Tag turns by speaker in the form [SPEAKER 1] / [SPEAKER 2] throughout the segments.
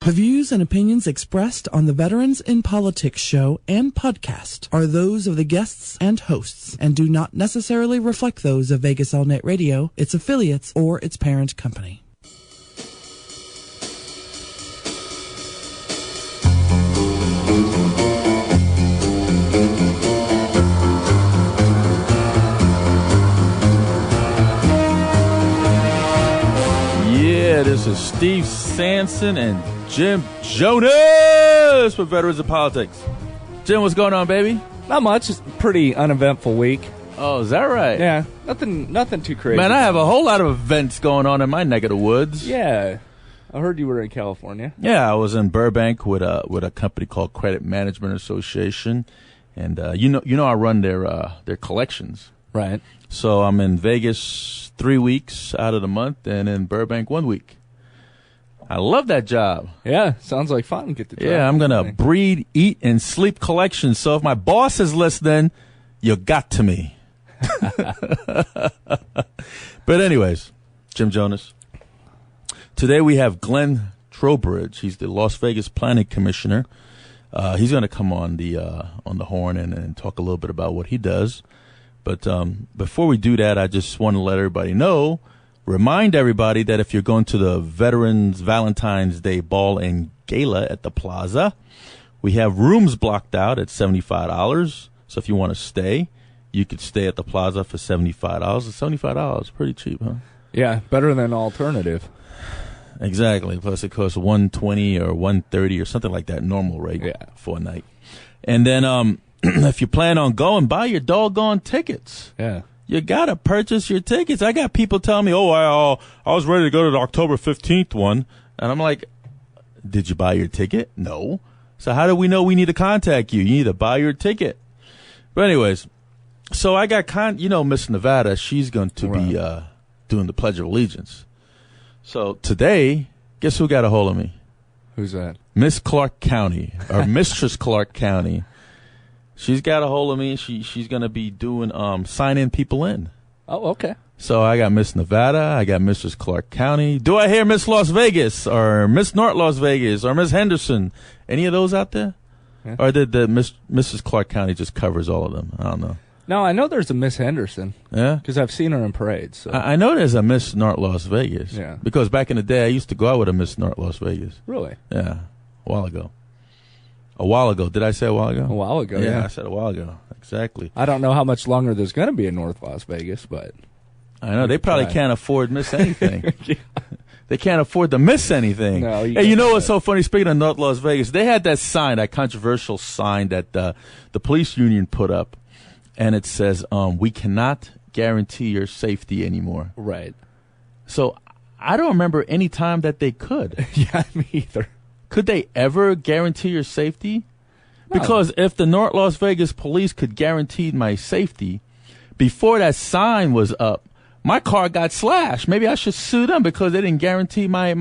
[SPEAKER 1] The views and opinions expressed on the Veterans in Politics show and podcast are those of the guests and hosts and do not necessarily reflect those of Vegas All Night Radio, its affiliates, or its parent company.
[SPEAKER 2] Yeah, this is Steve Sanson and Jim Jonas for Veterans in Politics. Jim, what's going on, baby?
[SPEAKER 3] Not much. It's a pretty uneventful week.
[SPEAKER 2] Oh, is that right?
[SPEAKER 3] Yeah, nothing too crazy.
[SPEAKER 2] Man, I have a whole lot of events going on in my neck of the woods.
[SPEAKER 3] Yeah, I heard you were in California.
[SPEAKER 2] Yeah, I was in Burbank with a company called Credit Management Association, and you know I run their collections.
[SPEAKER 3] Right.
[SPEAKER 2] So I'm in Vegas 3 weeks out of the month, and in Burbank 1 week. I love that job.
[SPEAKER 3] Yeah, sounds like fun. Get the job.
[SPEAKER 2] Yeah, I'm going to breed, eat, and sleep collections. So if my boss is listening, you got to me. But anyways, Jim Jonas. Today we have Glenn Trowbridge. He's the Las Vegas Planning Commissioner. He's going to come on the horn and talk a little bit about what he does. But before we do that, I just want to let everybody know, remind everybody that if you're going to the Veterans Valentine's Day Ball and Gala at the Plaza, we have rooms blocked out at $75. So if you want to stay, you could stay at the Plaza for $75. $75, pretty cheap, huh?
[SPEAKER 3] Yeah, better than an alternative.
[SPEAKER 2] Exactly. Plus it costs $120 or $130 or something like that, normal rate for a night. And then if you plan on going, buy your doggone tickets.
[SPEAKER 3] Yeah.
[SPEAKER 2] You got to purchase your tickets. I got people telling me, I was ready to go to the October 15th one. And I'm like, did you buy your ticket? No. So how do we know we need to contact you? You need to buy your ticket. But anyways, so I got Miss Nevada, she's going to be doing the Pledge of Allegiance. So today, guess who got a hold of me?
[SPEAKER 3] Who's that?
[SPEAKER 2] Miss Clark County, or Mistress Clark County. She's got a hold of me. She's going to be doing signing people in.
[SPEAKER 3] Oh, okay.
[SPEAKER 2] So I got Miss Nevada. I got Mrs. Clark County. Do I hear Miss Las Vegas or Miss North Las Vegas or Miss Henderson? Any of those out there? Yeah. Or did Mrs. Clark County just covers all of them? I don't know.
[SPEAKER 3] No, I know there's a Miss Henderson. Yeah? Because I've seen her in parades. So.
[SPEAKER 2] I know there's a Miss North Las Vegas.
[SPEAKER 3] Yeah.
[SPEAKER 2] Because back in the day, I used to go out with a Miss North Las Vegas.
[SPEAKER 3] Really?
[SPEAKER 2] Yeah. A while ago. A while ago. Did I say a while ago?
[SPEAKER 3] A while ago, yeah.
[SPEAKER 2] I said a while ago. Exactly.
[SPEAKER 3] I don't know how much longer there's going to be in North Las Vegas, but...
[SPEAKER 2] I know. They probably can't afford miss anything. Yeah. They can't afford to miss anything. No, hey, you know what's so funny? Speaking of North Las Vegas, they had that sign, that controversial sign that the police union put up, and it says, we cannot guarantee your safety anymore.
[SPEAKER 3] Right.
[SPEAKER 2] So I don't remember any time that they could.
[SPEAKER 3] Yeah, me either.
[SPEAKER 2] Could they ever guarantee your safety? No. Because if the North Las Vegas police could guarantee my safety, before that sign was up, my car got slashed. Maybe I should sue them because they didn't guarantee my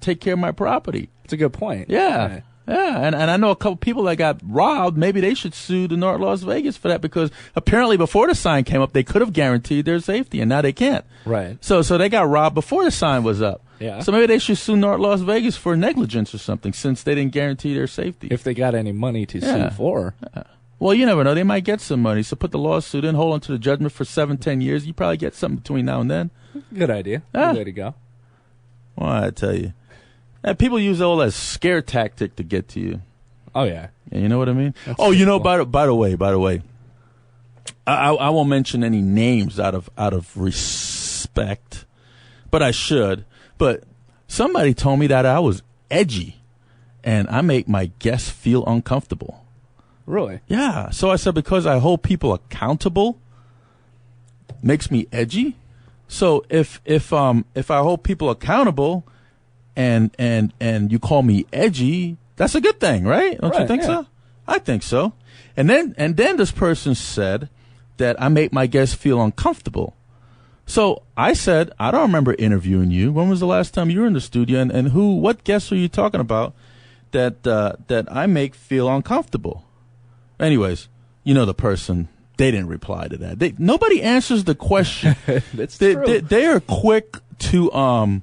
[SPEAKER 2] take care of my property.
[SPEAKER 3] That's a good point.
[SPEAKER 2] Yeah. And I know a couple people that got robbed. Maybe they should sue the North Las Vegas for that because apparently before the sign came up, they could have guaranteed their safety, and now they can't.
[SPEAKER 3] Right.
[SPEAKER 2] So they got robbed before the sign was up.
[SPEAKER 3] Yeah.
[SPEAKER 2] So maybe they should sue North Las Vegas for negligence or something since they didn't guarantee their safety.
[SPEAKER 3] If they got any money to sue for.
[SPEAKER 2] Well, you never know. They might get some money. So put the lawsuit in, hold on to the judgment for 7-10 years. You probably get something between now and then.
[SPEAKER 3] Good idea. Good way to go.
[SPEAKER 2] Well, I tell you. People use all that scare tactic to get to you.
[SPEAKER 3] Oh, yeah.
[SPEAKER 2] You know what I mean? That's by the way, I won't mention any names out of respect, but I should. But somebody told me that I was edgy, and I make my guests feel uncomfortable.
[SPEAKER 3] Really?
[SPEAKER 2] Yeah. So I said because I hold people accountable makes me edgy. So if I hold people accountable and you call me edgy, that's a good thing, right? Don't you think so? I think so. And then this person said that I make my guests feel uncomfortable. So I said, I don't remember interviewing you. When was the last time you were in the studio? And what guests are you talking about that I make feel uncomfortable? Anyways, you know the person, they didn't reply to that. Nobody answers the question.
[SPEAKER 3] That's true.
[SPEAKER 2] They are quick to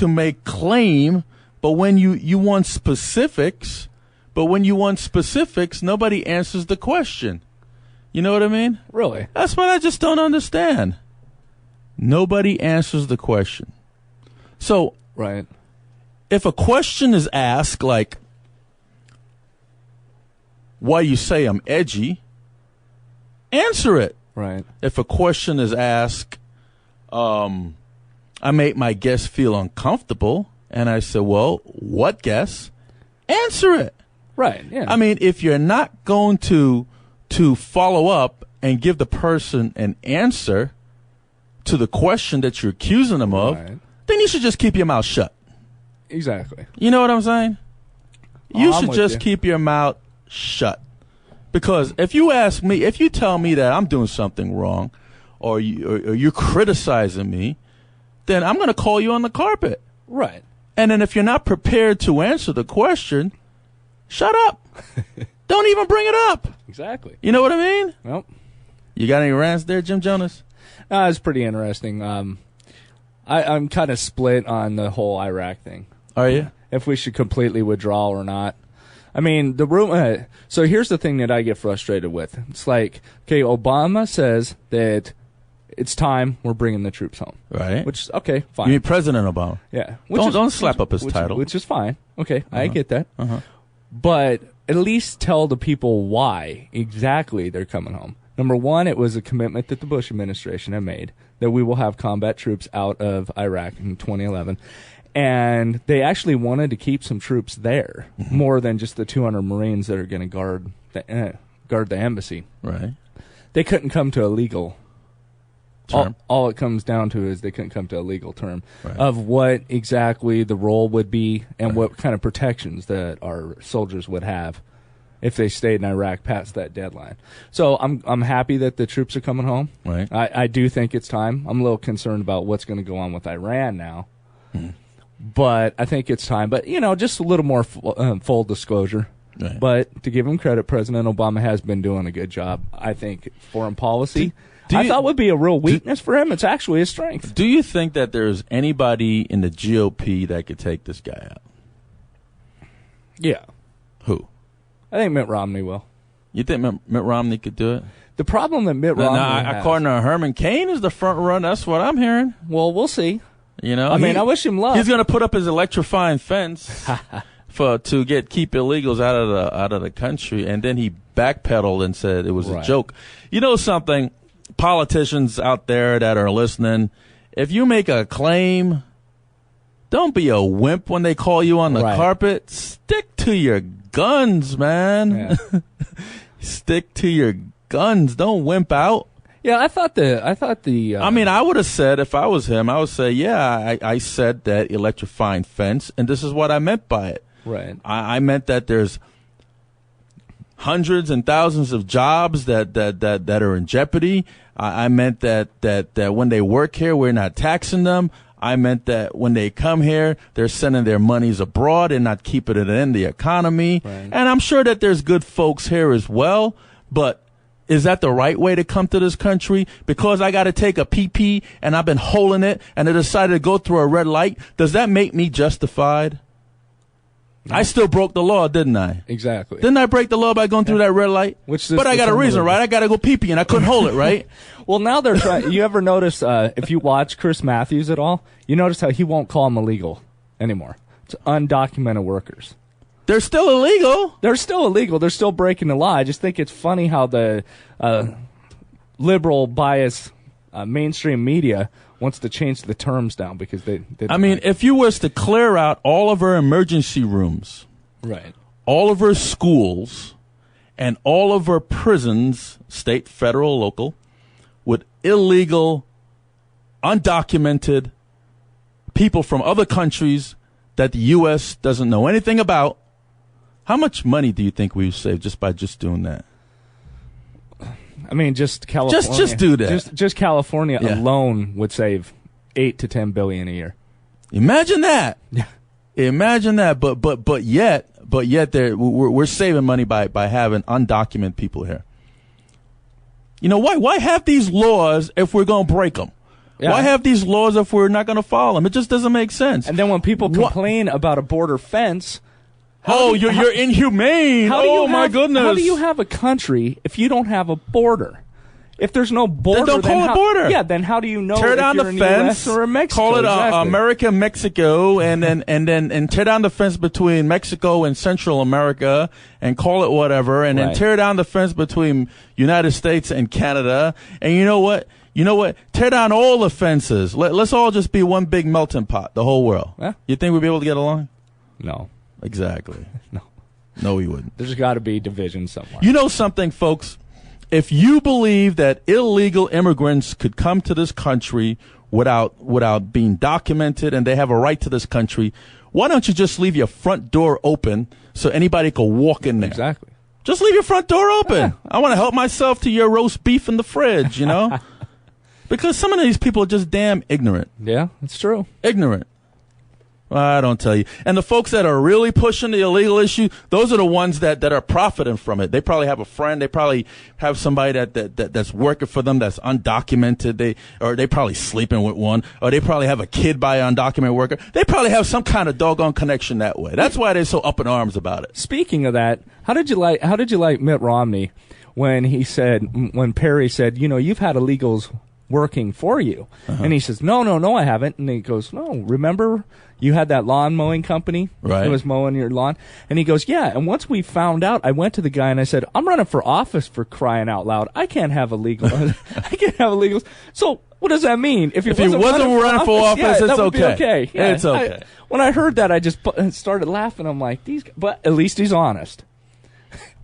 [SPEAKER 2] make claim, But when you want specifics, nobody answers the question. You know what I mean?
[SPEAKER 3] Really?
[SPEAKER 2] That's what I just don't understand. Nobody answers the question. So,
[SPEAKER 3] right.
[SPEAKER 2] If a question is asked, like, why you say I'm edgy, answer it.
[SPEAKER 3] Right.
[SPEAKER 2] If a question is asked, I make my guest feel uncomfortable, and I say, well, what guest? Answer it.
[SPEAKER 3] Right, yeah.
[SPEAKER 2] I mean, if you're not going to follow up and give the person an answer to the question that you're accusing them of, then you should just keep your mouth shut.
[SPEAKER 3] Exactly.
[SPEAKER 2] You know what I'm saying? You should just
[SPEAKER 3] you.
[SPEAKER 2] keep your mouth shut. Because if you tell me that I'm doing something wrong, or you're criticizing me, then I'm going to call you on the carpet.
[SPEAKER 3] Right.
[SPEAKER 2] And then if you're not prepared to answer the question, shut up. Don't even bring it up.
[SPEAKER 3] Exactly.
[SPEAKER 2] You know what I mean?
[SPEAKER 3] Nope.
[SPEAKER 2] You got any rants there, Jim Jonas?
[SPEAKER 3] It's pretty interesting. I'm kind of split on the whole Iraq thing.
[SPEAKER 2] Are you?
[SPEAKER 3] If we should completely withdraw or not. I mean, the room. So here's the thing that I get frustrated with. It's like, okay, Obama says that it's time we're bringing the troops home.
[SPEAKER 2] Right.
[SPEAKER 3] Which, okay, fine.
[SPEAKER 2] You mean President Obama?
[SPEAKER 3] Yeah.
[SPEAKER 2] Don't slap up his title.
[SPEAKER 3] Which is fine. Okay, I get that. But at least tell the people why exactly they're coming home. Number one, it was a commitment that the Bush administration had made that we will have combat troops out of Iraq in 2011. And they actually wanted to keep some troops there, more than just the 200 Marines that are going to guard the embassy.
[SPEAKER 2] Right.
[SPEAKER 3] They couldn't come to a legal
[SPEAKER 2] term.
[SPEAKER 3] All it comes down to is they couldn't come to a legal term of what exactly the role would be and what kind of protections that our soldiers would have if they stayed in Iraq past that deadline. So I'm happy that the troops are coming home.
[SPEAKER 2] Right.
[SPEAKER 3] I do think it's time. I'm a little concerned about what's going to go on with Iran now. But I think it's time. But, just a little more full disclosure.
[SPEAKER 2] Right.
[SPEAKER 3] But to give him credit, President Obama has been doing a good job. I think foreign policy, I thought would be a real weakness for him. It's actually a strength.
[SPEAKER 2] Do you think that there's anybody in the GOP that could take this guy out?
[SPEAKER 3] Yeah.
[SPEAKER 2] Who?
[SPEAKER 3] I think Mitt Romney will.
[SPEAKER 2] You think Mitt Romney could do it?
[SPEAKER 3] The problem that Mitt Romney has,
[SPEAKER 2] according to Herman Cain, is the front runner. That's what I'm hearing.
[SPEAKER 3] Well, we'll see.
[SPEAKER 2] I
[SPEAKER 3] wish him luck.
[SPEAKER 2] He's going to put up his electrifying fence to keep illegals out of the country, and then he backpedaled and said it was a joke. You know something, politicians out there that are listening, if you make a claim, don't be a wimp when they call you on the carpet. Stick to your guns, man. Yeah. Stick to your guns. Don't wimp out.
[SPEAKER 3] Yeah, I thought the.
[SPEAKER 2] I would have said, if I was him, I would say, yeah, I said that electrifying fence, and this is what I meant by it.
[SPEAKER 3] Right.
[SPEAKER 2] I meant that there's hundreds and thousands of jobs that are in jeopardy. I meant that when they work here, we're not taxing them. I meant that when they come here, they're sending their monies abroad and not keeping it in the economy.
[SPEAKER 3] Right.
[SPEAKER 2] And I'm sure that there's good folks here as well, but is that the right way to come to this country? Because I got to take a PP and I've been holding it and I decided to go through a red light. Does that make me justified? No. I still broke the law, didn't I?
[SPEAKER 3] Exactly.
[SPEAKER 2] Didn't I break the law by going through that red light? But I got a reason, right? I got to go PP and I couldn't hold it, right?
[SPEAKER 3] Well, now they're trying. You ever notice, if you watch Chris Matthews at all, you notice how he won't call them illegal anymore. It's undocumented workers.
[SPEAKER 2] They're still illegal.
[SPEAKER 3] They're still illegal. They're still breaking the law. I just think it's funny how the liberal bias mainstream media wants to change the terms down because they
[SPEAKER 2] if you was to clear out all of our emergency rooms,
[SPEAKER 3] right,
[SPEAKER 2] all of our schools, and all of our prisons, state, federal, local, with illegal, undocumented people from other countries that the U.S. doesn't know anything about, how much money do you think we would save just by doing that?
[SPEAKER 3] I mean, just California.
[SPEAKER 2] Just do that.
[SPEAKER 3] Just California alone would save $8 to $10 billion a year.
[SPEAKER 2] Imagine that.
[SPEAKER 3] Yeah.
[SPEAKER 2] Imagine that. But yet we're saving money by having undocumented people here. You know why? Why have these laws if we're gonna break them?
[SPEAKER 3] Yeah.
[SPEAKER 2] Why have these laws if we're not going to follow them? It just doesn't make sense.
[SPEAKER 3] And then when people complain about a border fence,
[SPEAKER 2] you're inhumane. My goodness.
[SPEAKER 3] How do you have a country if you don't have a border? If there's no border,
[SPEAKER 2] then don't call it border.
[SPEAKER 3] Yeah, then how do you know
[SPEAKER 2] tear
[SPEAKER 3] if
[SPEAKER 2] down
[SPEAKER 3] you're
[SPEAKER 2] the
[SPEAKER 3] in
[SPEAKER 2] fence,
[SPEAKER 3] the US or in Mexico?
[SPEAKER 2] call it
[SPEAKER 3] exactly.
[SPEAKER 2] America, Mexico, and tear down the fence between Mexico and Central America, and call it whatever, and then tear down the fence between United States and Canada. And you know what? Tear down all the fences. Let's all just be one big melting pot, the whole world.
[SPEAKER 3] Yeah.
[SPEAKER 2] You think we'd be able to get along?
[SPEAKER 3] No.
[SPEAKER 2] Exactly.
[SPEAKER 3] No,
[SPEAKER 2] we wouldn't.
[SPEAKER 3] There's got to be division somewhere.
[SPEAKER 2] You know something, folks? If you believe that illegal immigrants could come to this country without being documented and they have a right to this country, why don't you just leave your front door open so anybody can walk in there?
[SPEAKER 3] Exactly.
[SPEAKER 2] Just leave your front door open. Yeah. I want to help myself to your roast beef in the fridge, you know? Because some of these people are just damn ignorant.
[SPEAKER 3] Yeah, it's true.
[SPEAKER 2] Ignorant. Well, I don't tell you. And the folks that are really pushing the illegal issue, those are the ones that are profiting from it. They probably have a friend. They probably have somebody that's working for them that's undocumented. They probably sleeping with one, or they probably have a kid by an undocumented worker. They probably have some kind of doggone connection that way. That's why they're so up in arms about it.
[SPEAKER 3] Speaking of that, how did you like Mitt Romney when Perry said, you've had illegals working for you? And he says, no, I haven't. And he goes, no, remember you had that lawn mowing company that was mowing your lawn? And he goes, yeah. And once we found out, I went to the guy and I said, I'm running for office, for crying out loud. I can't have illegals. So what does that mean? If he wasn't running for office,
[SPEAKER 2] it's
[SPEAKER 3] that would
[SPEAKER 2] okay.
[SPEAKER 3] Be okay. Yeah,
[SPEAKER 2] it's okay.
[SPEAKER 3] When I heard that, I just started laughing. I'm like, but at least he's honest.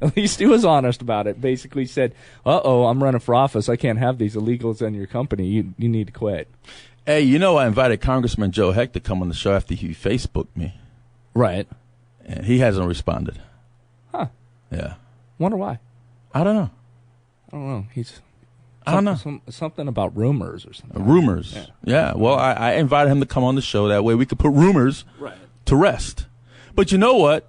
[SPEAKER 3] At least he was honest about it. Basically said, I'm running for office. I can't have these illegals in your company. You need to quit.
[SPEAKER 2] Hey, I invited Congressman Joe Heck to come on the show after he Facebooked me.
[SPEAKER 3] Right.
[SPEAKER 2] And he hasn't responded.
[SPEAKER 3] Huh.
[SPEAKER 2] Yeah.
[SPEAKER 3] Wonder why.
[SPEAKER 2] I don't know.
[SPEAKER 3] I don't know. Something about rumors or something.
[SPEAKER 2] Rumors. Yeah. Well, I invited him to come on the show. That way we could put rumors to rest. But you know what?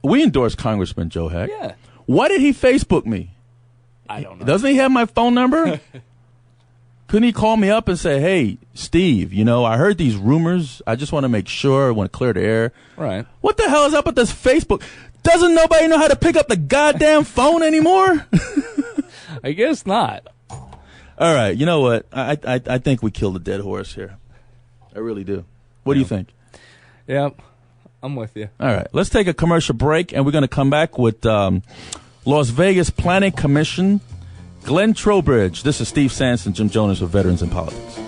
[SPEAKER 2] We endorse Congressman Joe Heck.
[SPEAKER 3] Yeah.
[SPEAKER 2] Why did he Facebook me?
[SPEAKER 3] I don't know.
[SPEAKER 2] Doesn't he have my phone number? Couldn't he call me up and say, hey, Steve, I heard these rumors. I just want to make sure. I want to clear the air.
[SPEAKER 3] Right.
[SPEAKER 2] What the hell is up with this Facebook? Doesn't nobody know how to pick up the goddamn phone anymore?
[SPEAKER 3] I guess not.
[SPEAKER 2] All right. You know what? I think we killed a dead horse here. I really do. What do you think?
[SPEAKER 3] Yep. I'm with you.
[SPEAKER 2] All right. Let's take a commercial break, and we're going to come back with Las Vegas Planning Commission, Glenn Trowbridge. This is Steve Sanson, Jim Jonas with Veterans in Politics.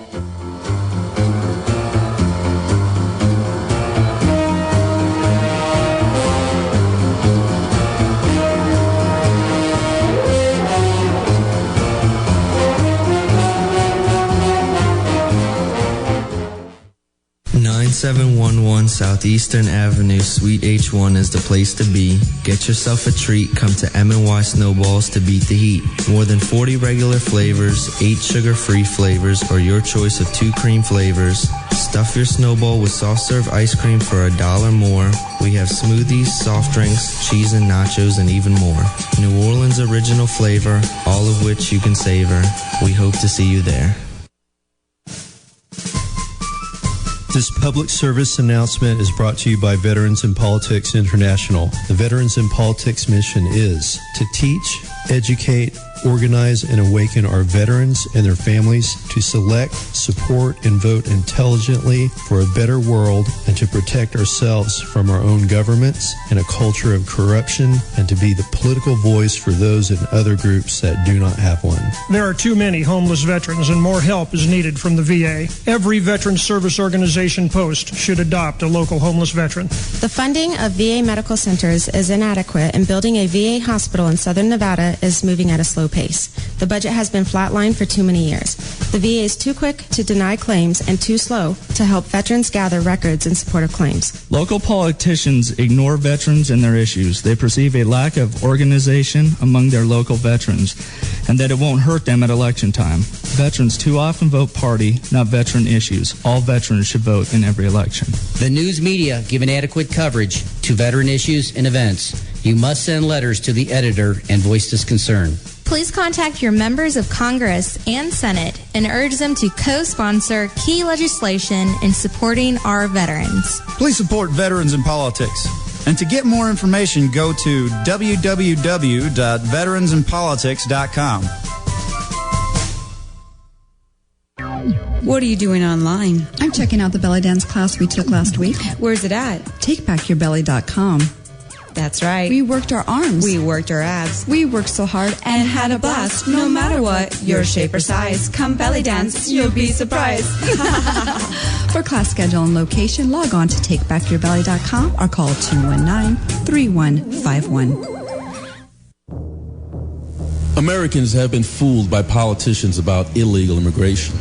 [SPEAKER 4] .711 Southeastern Avenue, Suite H1 is the place to be. Get yourself a treat. Come to M&Y Snowballs to beat the heat. More than 40 regular flavors, 8 sugar-free flavors, or your choice of 2 cream flavors. Stuff your snowball with soft serve ice cream for $1 more. We have smoothies, soft drinks, cheese and nachos, and even more. New Orleans original flavor, all of which you can savor. We hope to see you there.
[SPEAKER 5] This public service announcement is brought to you by Veterans in Politics International. The Veterans in Politics mission is to teach, educate, organize, and awaken our veterans and their families to select, support, and vote intelligently for a better world, and to protect ourselves from our own governments and a culture of corruption, and to be the political voice for those in other groups that do not have one.
[SPEAKER 6] There are too many homeless veterans, and more help is needed from the VA. Every veteran service organization post should adopt a local homeless veteran.
[SPEAKER 7] The funding of VA medical centers is inadequate, and building a VA hospital in Southern Nevada is moving at a slow pace. The budget has been flatlined for too many years. The VA is too quick to deny claims and too slow to help veterans gather records in support of claims.
[SPEAKER 8] Local politicians ignore veterans and their issues. They perceive a lack of organization among their local veterans and that it won't hurt them at election time. Veterans too often vote party, not veteran issues. All veterans should vote in every election.
[SPEAKER 9] The news media give inadequate coverage to veteran issues and events. You must send letters to the editor and voice this concern.
[SPEAKER 10] Please contact your members of Congress and Senate and urge them to co-sponsor key legislation in supporting our veterans.
[SPEAKER 11] Please support Veterans in Politics. And to get more information, go to www.veteransinpolitics.com.
[SPEAKER 12] What are you doing online?
[SPEAKER 13] I'm checking out the belly dance class we took last week.
[SPEAKER 12] Where's it at?
[SPEAKER 13] TakeBackYourBelly.com.
[SPEAKER 12] That's right.
[SPEAKER 13] We worked our arms.
[SPEAKER 12] We worked our abs.
[SPEAKER 13] We worked so hard and had a blast. No matter what, your shape or size, come belly dance, you'll be surprised. For class schedule and location, log on to TakeBackYourBelly.com or call 219-3151.
[SPEAKER 14] Americans have been fooled by politicians about illegal immigration.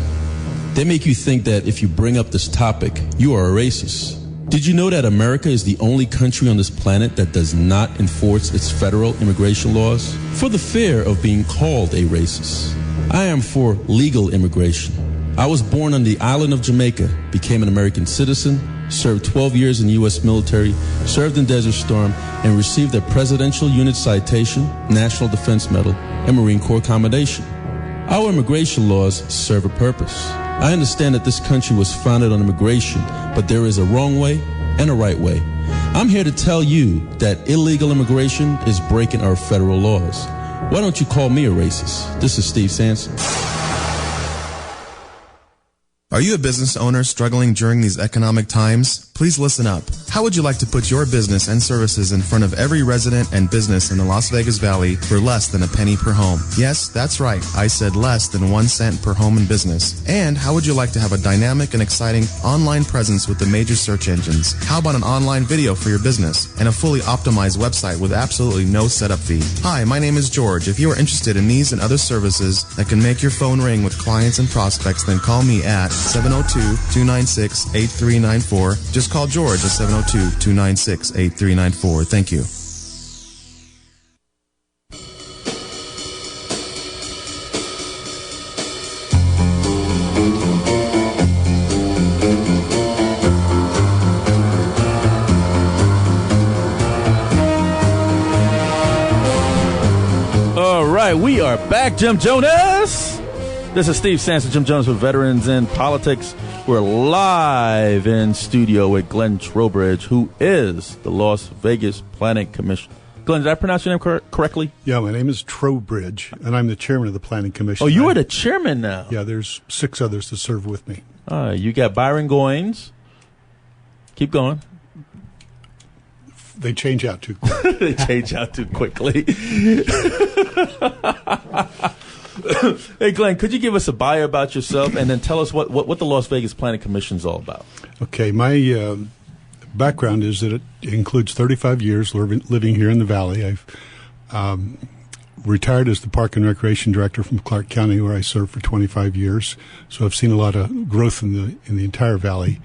[SPEAKER 14] They make you think that if you bring up this topic, you are a racist. Did you know that America is the only country on this planet that does not enforce its federal immigration laws? For the fear of being called a racist. I am for legal immigration. I was born on the island of Jamaica, became an American citizen, served 12 years in the U.S. military, served in Desert Storm, and received a Presidential Unit Citation, National Defense Medal, and Marine Corps Commendation. Our immigration laws serve a purpose. I understand that this country was founded on immigration, but there is a wrong way and a right way. I'm here to tell you that illegal immigration is breaking our federal laws. Why don't you call me a racist? This is Steve Sanson.
[SPEAKER 15] Are you a business owner struggling during these economic times? Please listen up. How would you like to put your business and services in front of every resident and business in the Las Vegas Valley for less than a penny per home? Yes, that's right. I said less than 1 cent per home and business. And how would you like to have a dynamic and exciting online presence with the major search engines? How about an online video for your business and a fully optimized website with absolutely no setup fee? Hi, my name is George. If you are interested in these and other services that can make your phone ring with clients and prospects, then call me at 702-296-8394. Just call George at 702-296-8394. Thank you.
[SPEAKER 2] All right, we are back, Jim Jonas. This is Steve Sanson, Jim Jonas with Veterans in Politics. We're live in studio with Glenn Trowbridge, who is the Las Vegas Planning Commission. Glenn, did I pronounce your name correctly?
[SPEAKER 16] Yeah, my name is Trowbridge, and I'm the chairman of the Planning Commission.
[SPEAKER 2] Oh, you are the chairman now?
[SPEAKER 16] Yeah, there's 6 others to serve with me.
[SPEAKER 2] You got Byron Goines. Keep going.
[SPEAKER 16] They change out too quickly.
[SPEAKER 2] They change out too quickly. Hey, Glenn, could you give us a bio about yourself and then tell us what the Las Vegas Planning Commission is all about?
[SPEAKER 16] Okay, my background is that it includes 35 years living here in the Valley. I've retired as the Park and Recreation Director from Clark County, where I served for 25 years. So I've seen a lot of growth in the entire Valley.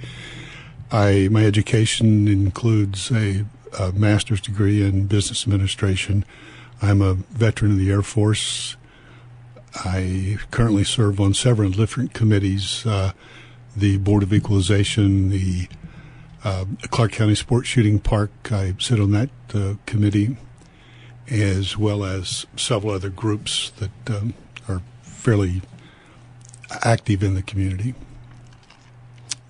[SPEAKER 16] My education includes a master's degree in business administration. I'm a veteran of the Air Force. I currently serve on several different committees, the Board of Equalization, the Clark County Sports Shooting Park. I sit on that committee, as well as several other groups that are fairly active in the community.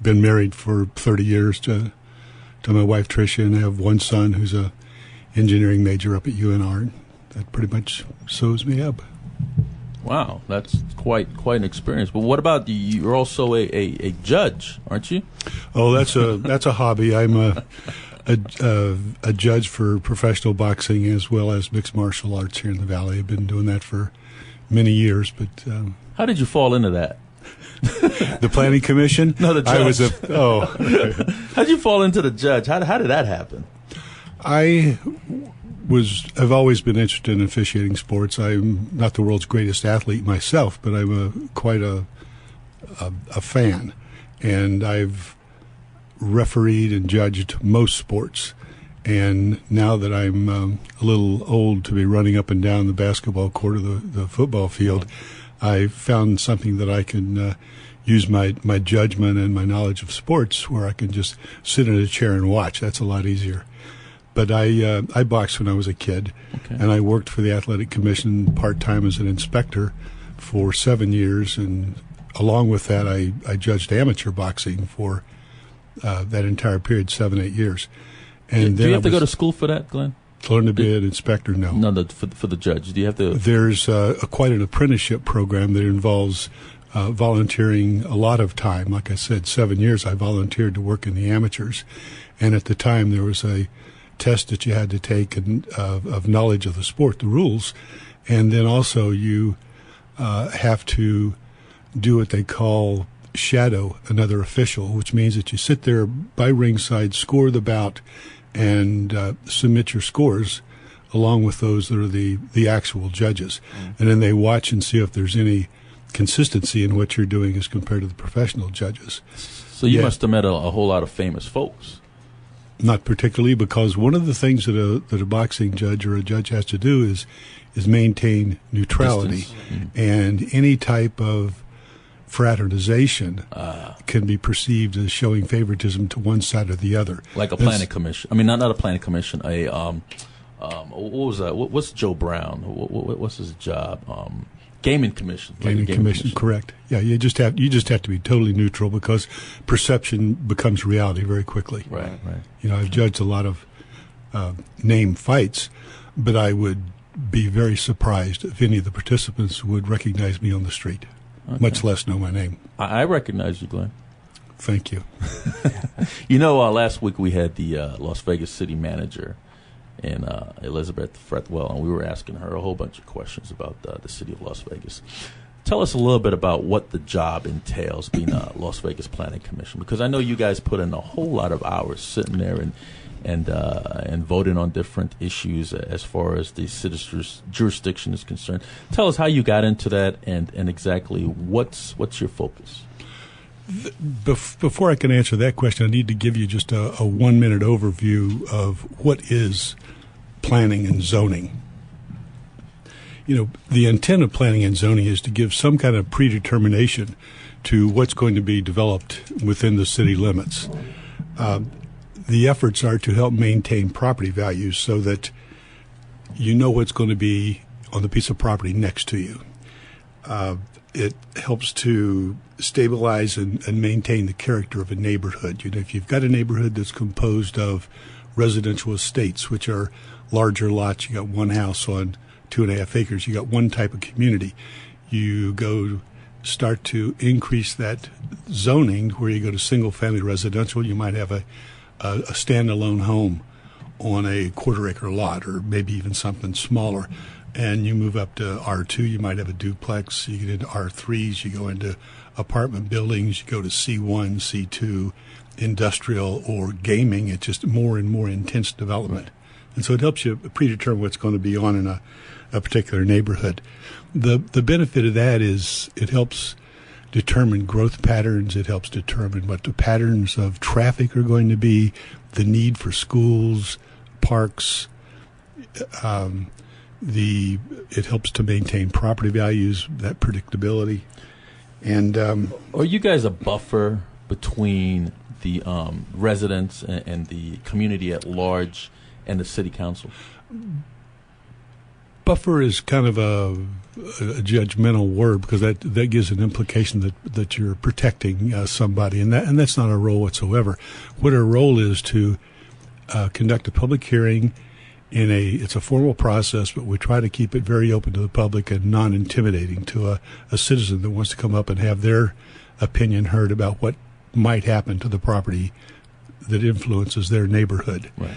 [SPEAKER 16] Been married for 30 years to my wife, Tricia, and I have one son who's a engineering major up at UNR. That pretty much sews me up.
[SPEAKER 2] Wow, that's quite an experience. But what about you're also a judge, aren't you?
[SPEAKER 16] Oh, that's a hobby. I'm a judge for professional boxing as well as mixed martial arts here in the Valley. I've been doing that for many years. But
[SPEAKER 2] how did you fall into that?
[SPEAKER 16] The Planning Commission?
[SPEAKER 2] No, the judge. How'd you fall into the judge? How did that happen?
[SPEAKER 16] I've always been interested in officiating sports. I'm not the world's greatest athlete myself, but I'm quite a fan, and I've refereed and judged most sports. And now that I'm a little old to be running up and down the basketball court or the football field, I found something that I can use my judgment and my knowledge of sports, where I can just sit in a chair and watch. That's a lot easier. But I boxed when I was a kid, and I worked for the Athletic Commission part-time as an inspector for 7 years, and along with that, I judged amateur boxing for that entire period, 7-8 years. And
[SPEAKER 2] do you have to go to school for that, Glenn?
[SPEAKER 16] To learn to be an inspector? No.
[SPEAKER 2] No, for the judge. Do you have to?
[SPEAKER 16] There's quite an apprenticeship program that involves volunteering a lot of time. Like I said, 7 years I volunteered to work in the amateurs, and at the time there was a test that you had to take of knowledge of the sport, the rules, and then also you have to do what they call shadow another official, which means that you sit there by ringside, score the bout, and submit your scores along with those that are the actual judges. And then they watch and see if there's any consistency in what you're doing as compared to the professional judges.
[SPEAKER 2] So you must have met a whole lot of famous folks.
[SPEAKER 16] Not particularly, because one of the things that a boxing judge or a judge has to do is maintain neutrality, and any type of fraternization can be perceived as showing favoritism to one side or the other.
[SPEAKER 2] Like a planning commission. I mean, not a planning commission. What was that? What's Joe Brown? What's his job? Gaming commission.
[SPEAKER 16] Gaming commission, correct. Yeah, you just have to be totally neutral, because perception becomes reality very quickly.
[SPEAKER 2] Right.
[SPEAKER 16] You know, I've judged a lot of name fights, but I would be very surprised if any of the participants would recognize me on the street, much less know my name.
[SPEAKER 2] I recognize you, Glenn.
[SPEAKER 16] Thank you.
[SPEAKER 2] You know, last week we had the Las Vegas city manager, and Elizabeth Fretwell, and we were asking her a whole bunch of questions about the city of Las Vegas. Tell us a little bit about what the job entails, being a Las Vegas Planning Commission, because I know you guys put in a whole lot of hours sitting there and voting on different issues as far as the city's jurisdiction is concerned. Tell us how you got into that, and exactly what's your focus.
[SPEAKER 16] Before I can answer that question, I need to give you just a 1-minute overview of what is planning and zoning. You know, the intent of planning and zoning is to give some kind of predetermination to what's going to be developed within the city limits. The efforts are to help maintain property values so that you know what's going to be on the piece of property next to you. It helps to stabilize and maintain the character of a neighborhood. You know, if you've got a neighborhood that's composed of residential estates, which are larger lots, you got one house on 2.5 acres, you got one type of community. You start to increase that zoning where you go to single-family residential. You might have a standalone home on a 1/4 acre lot, or maybe even something smaller. And you move up to R2, you might have a duplex. You get into R3s, you go into apartment buildings, you go to C1, C2, industrial, or gaming. It's just more and more intense development. And so it helps you predetermine what's going to be on in a particular neighborhood. The benefit of that is it helps determine growth patterns. It helps determine what the patterns of traffic are going to be, the need for schools, parks. It helps to maintain property values, that predictability. And
[SPEAKER 2] are you guys a buffer between the residents and the community at large and the city council?
[SPEAKER 16] Buffer is kind of a judgmental word, because that gives an implication that you're protecting somebody, and that's not our role whatsoever. What our role is to conduct a public hearing. It's a formal process, but we try to keep it very open to the public and non-intimidating to a citizen that wants to come up and have their opinion heard about what might happen to the property that influences their neighborhood.
[SPEAKER 2] Right.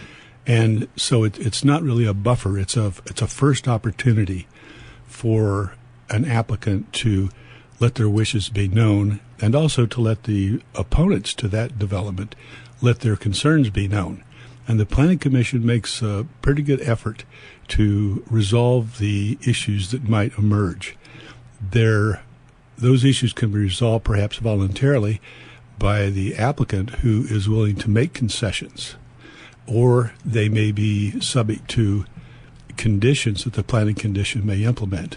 [SPEAKER 16] And so it's not really a buffer. It's a first opportunity for an applicant to let their wishes be known, and also to let the opponents to that development let their concerns be known. And the Planning Commission makes a pretty good effort to resolve the issues that might emerge. Those issues can be resolved perhaps voluntarily by the applicant who is willing to make concessions, or they may be subject to conditions that the Planning Commission may implement,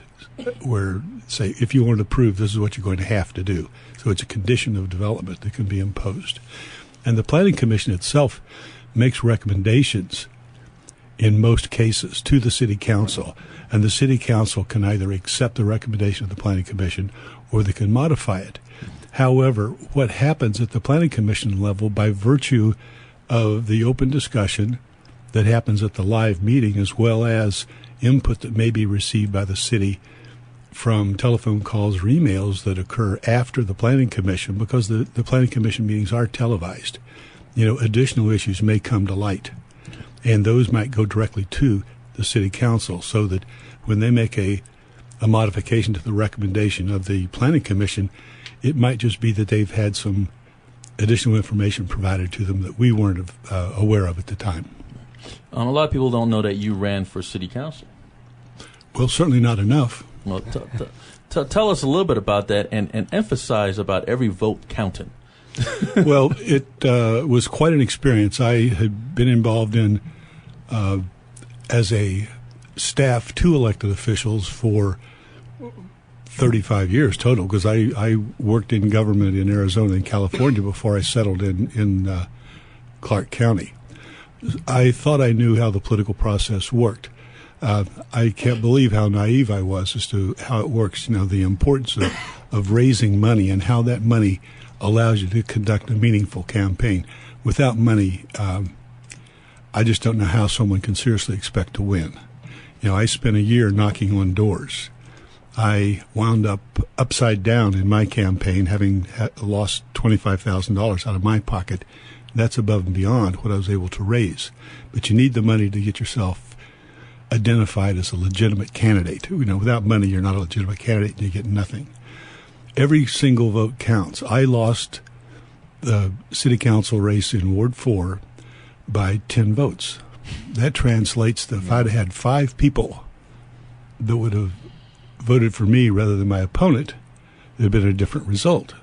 [SPEAKER 16] where, say, if you want to approve, this is what you're going to have to do. So it's a condition of development that can be imposed. And the Planning Commission itself makes recommendations in most cases to the city council, and the city council can either accept the recommendation of the planning commission or they can modify it. However, what happens at the planning commission level by virtue of the open discussion that happens at the live meeting, as well as input that may be received by the city from telephone calls or emails that occur after the planning commission, because the planning commission meetings are televised, additional issues may come to light. And those might go directly to the city council, so that when they make a modification to the recommendation of the planning commission, it might just be that they've had some additional information provided to them that we weren't aware of at the time.
[SPEAKER 2] A lot of people don't know that you ran for city council.
[SPEAKER 16] Well, certainly not enough.
[SPEAKER 2] Well, tell us a little bit about that, and emphasize about every vote counting.
[SPEAKER 16] Well, it was quite an experience. I had been involved in, as a staff to elected officials for 35 years total, because I worked in government in Arizona and California before I settled in Clark County. I thought I knew how the political process worked. I can't believe how naive I was as to how it works, the importance of raising money and how that money allows you to conduct a meaningful campaign. Without money, I just don't know how someone can seriously expect to win. I spent a year knocking on doors. I wound up upside down in my campaign, having lost $25,000 out of my pocket. That's above and beyond what I was able to raise. But you need the money to get yourself identified as a legitimate candidate. Without money, you're not a legitimate candidate and you get nothing. Every single vote counts. I lost the city council race in Ward 4 by 10 votes. That translates to if I'd had 5 people that would have voted for me rather than my opponent, there'd have been a different result.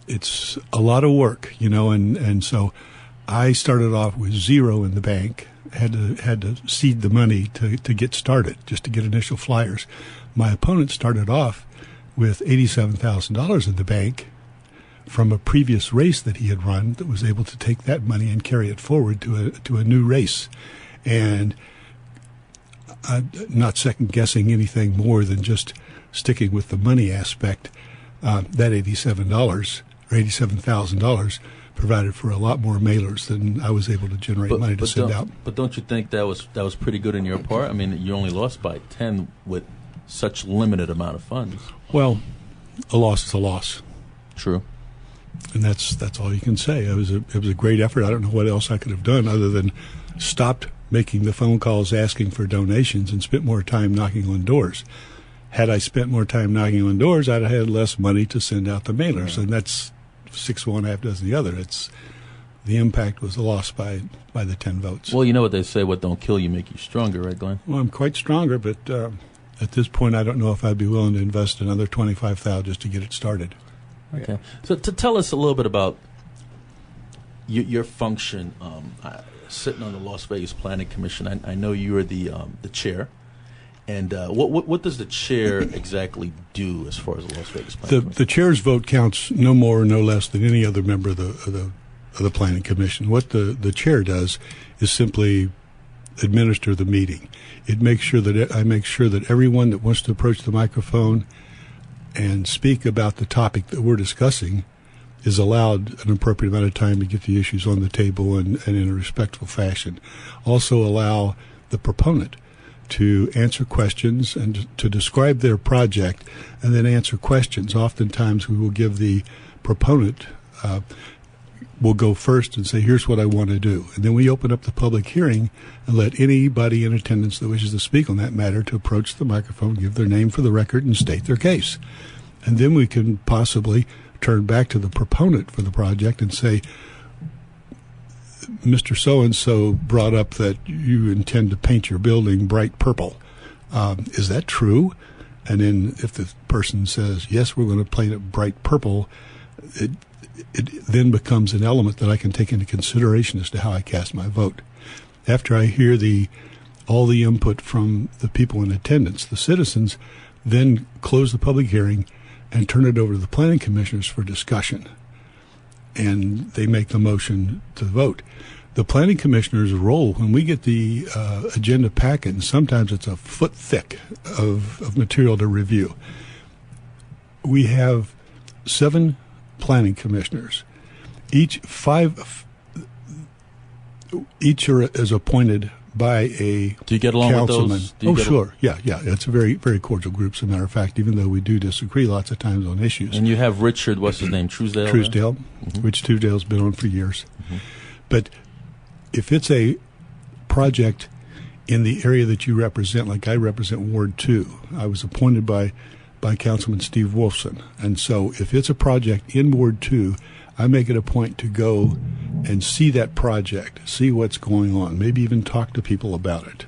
[SPEAKER 16] It's a lot of work, and so I started off with zero in the bank, had to seed the money to get started, just to get initial flyers. My opponent started off with $87,000 in the bank from a previous race that he had run, that was able to take that money and carry it forward to a new race. And I'm not second-guessing anything more than just sticking with the money aspect. That $87,000 provided for a lot more mailers than I was able to generate money to send out.
[SPEAKER 2] But don't you think that was pretty good in your part? I mean, you only lost by 10 with such limited amount of funds.
[SPEAKER 16] Well, a loss is a loss.
[SPEAKER 2] True.
[SPEAKER 16] And that's all you can say. It was a great effort. I don't know what else I could have done other than stopped making the phone calls asking for donations and spent more time knocking on doors. Had I spent more time knocking on doors, I'd have had less money to send out the mailers, and that's 6 of one, half dozen the other. The impact was a loss by the 10 votes.
[SPEAKER 2] Well, you know what they say: what don't kill you make you stronger, right, Glenn?
[SPEAKER 16] Well, I'm quite stronger, but at this point, I don't know if I'd be willing to invest another $25,000 just to get it started.
[SPEAKER 2] Okay, so to tell us a little bit about your function, sitting on the Las Vegas Planning Commission. I know you are the chair. And what does the chair exactly do as far as the Las Vegas Planning Commission?
[SPEAKER 16] The chair's vote counts no more or no less than any other member of the Planning Commission. What the chair does is simply administer the meeting. I make sure that everyone that wants to approach the microphone and speak about the topic that we're discussing is allowed an appropriate amount of time to get the issues on the table and in a respectful fashion. Also allow the proponent to answer questions and to describe their project and then answer questions. Oftentimes we will give the proponent, we'll go first and say, here's what I want to do. And then we open up the public hearing and let anybody in attendance that wishes to speak on that matter to approach the microphone, give their name for the record, and state their case. And then we can possibly turn back to the proponent for the project and say, Mr. So-and-so brought up that you intend to paint your building bright purple. Is that true? And then if the person says, yes, we're going to paint it bright purple, it then becomes an element that I can take into consideration as to how I cast my vote. After I hear all the input from the people in attendance, the citizens then close the public hearing and turn it over to the planning commissioners for discussion. And they make the motion to vote. the planning commissioner's role, when we get the agenda packet, and sometimes it's a foot thick of material to review, we have 7 planning commissioners. Each is appointed by a
[SPEAKER 2] Do you get along
[SPEAKER 16] councilman.
[SPEAKER 2] with those?
[SPEAKER 16] Sure. Yeah. It's a very, very cordial group, as a matter of fact, even though we do disagree lots of times on issues.
[SPEAKER 2] And you have Richard, what's his name, Truesdale?
[SPEAKER 16] Truesdale.
[SPEAKER 2] Mm-hmm.
[SPEAKER 16] Rich Truesdale's been on for years.
[SPEAKER 2] Mm-hmm.
[SPEAKER 16] But if it's a project in the area that you represent, like I represent Ward 2, I was appointed by Councilman Steve Wolfson. And so if it's a project in Ward 2, I make it a point to go and see that project, see what's going on, maybe even talk to people about it.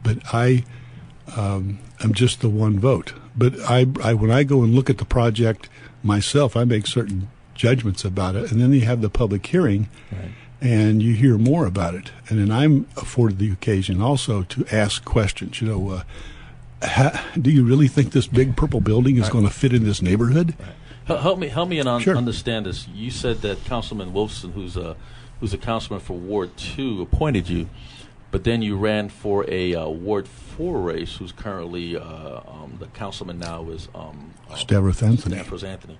[SPEAKER 16] But I'm just the one vote. But I when I go and look at the project myself, I make certain judgments about it, and then you have the public hearing, right, and you hear more about it. And then I'm afforded the occasion also to ask questions. Do you really think this big purple building is going to fit in this neighborhood?
[SPEAKER 2] Right. Help me and
[SPEAKER 16] Sure.
[SPEAKER 2] understand this. You said that Councilman Wolfson, who's a councilman for Ward 2, appointed you, but then you ran for a Ward 4 race. Who's currently the councilman now is
[SPEAKER 16] Stavros Anthony.
[SPEAKER 2] Stavros Anthony.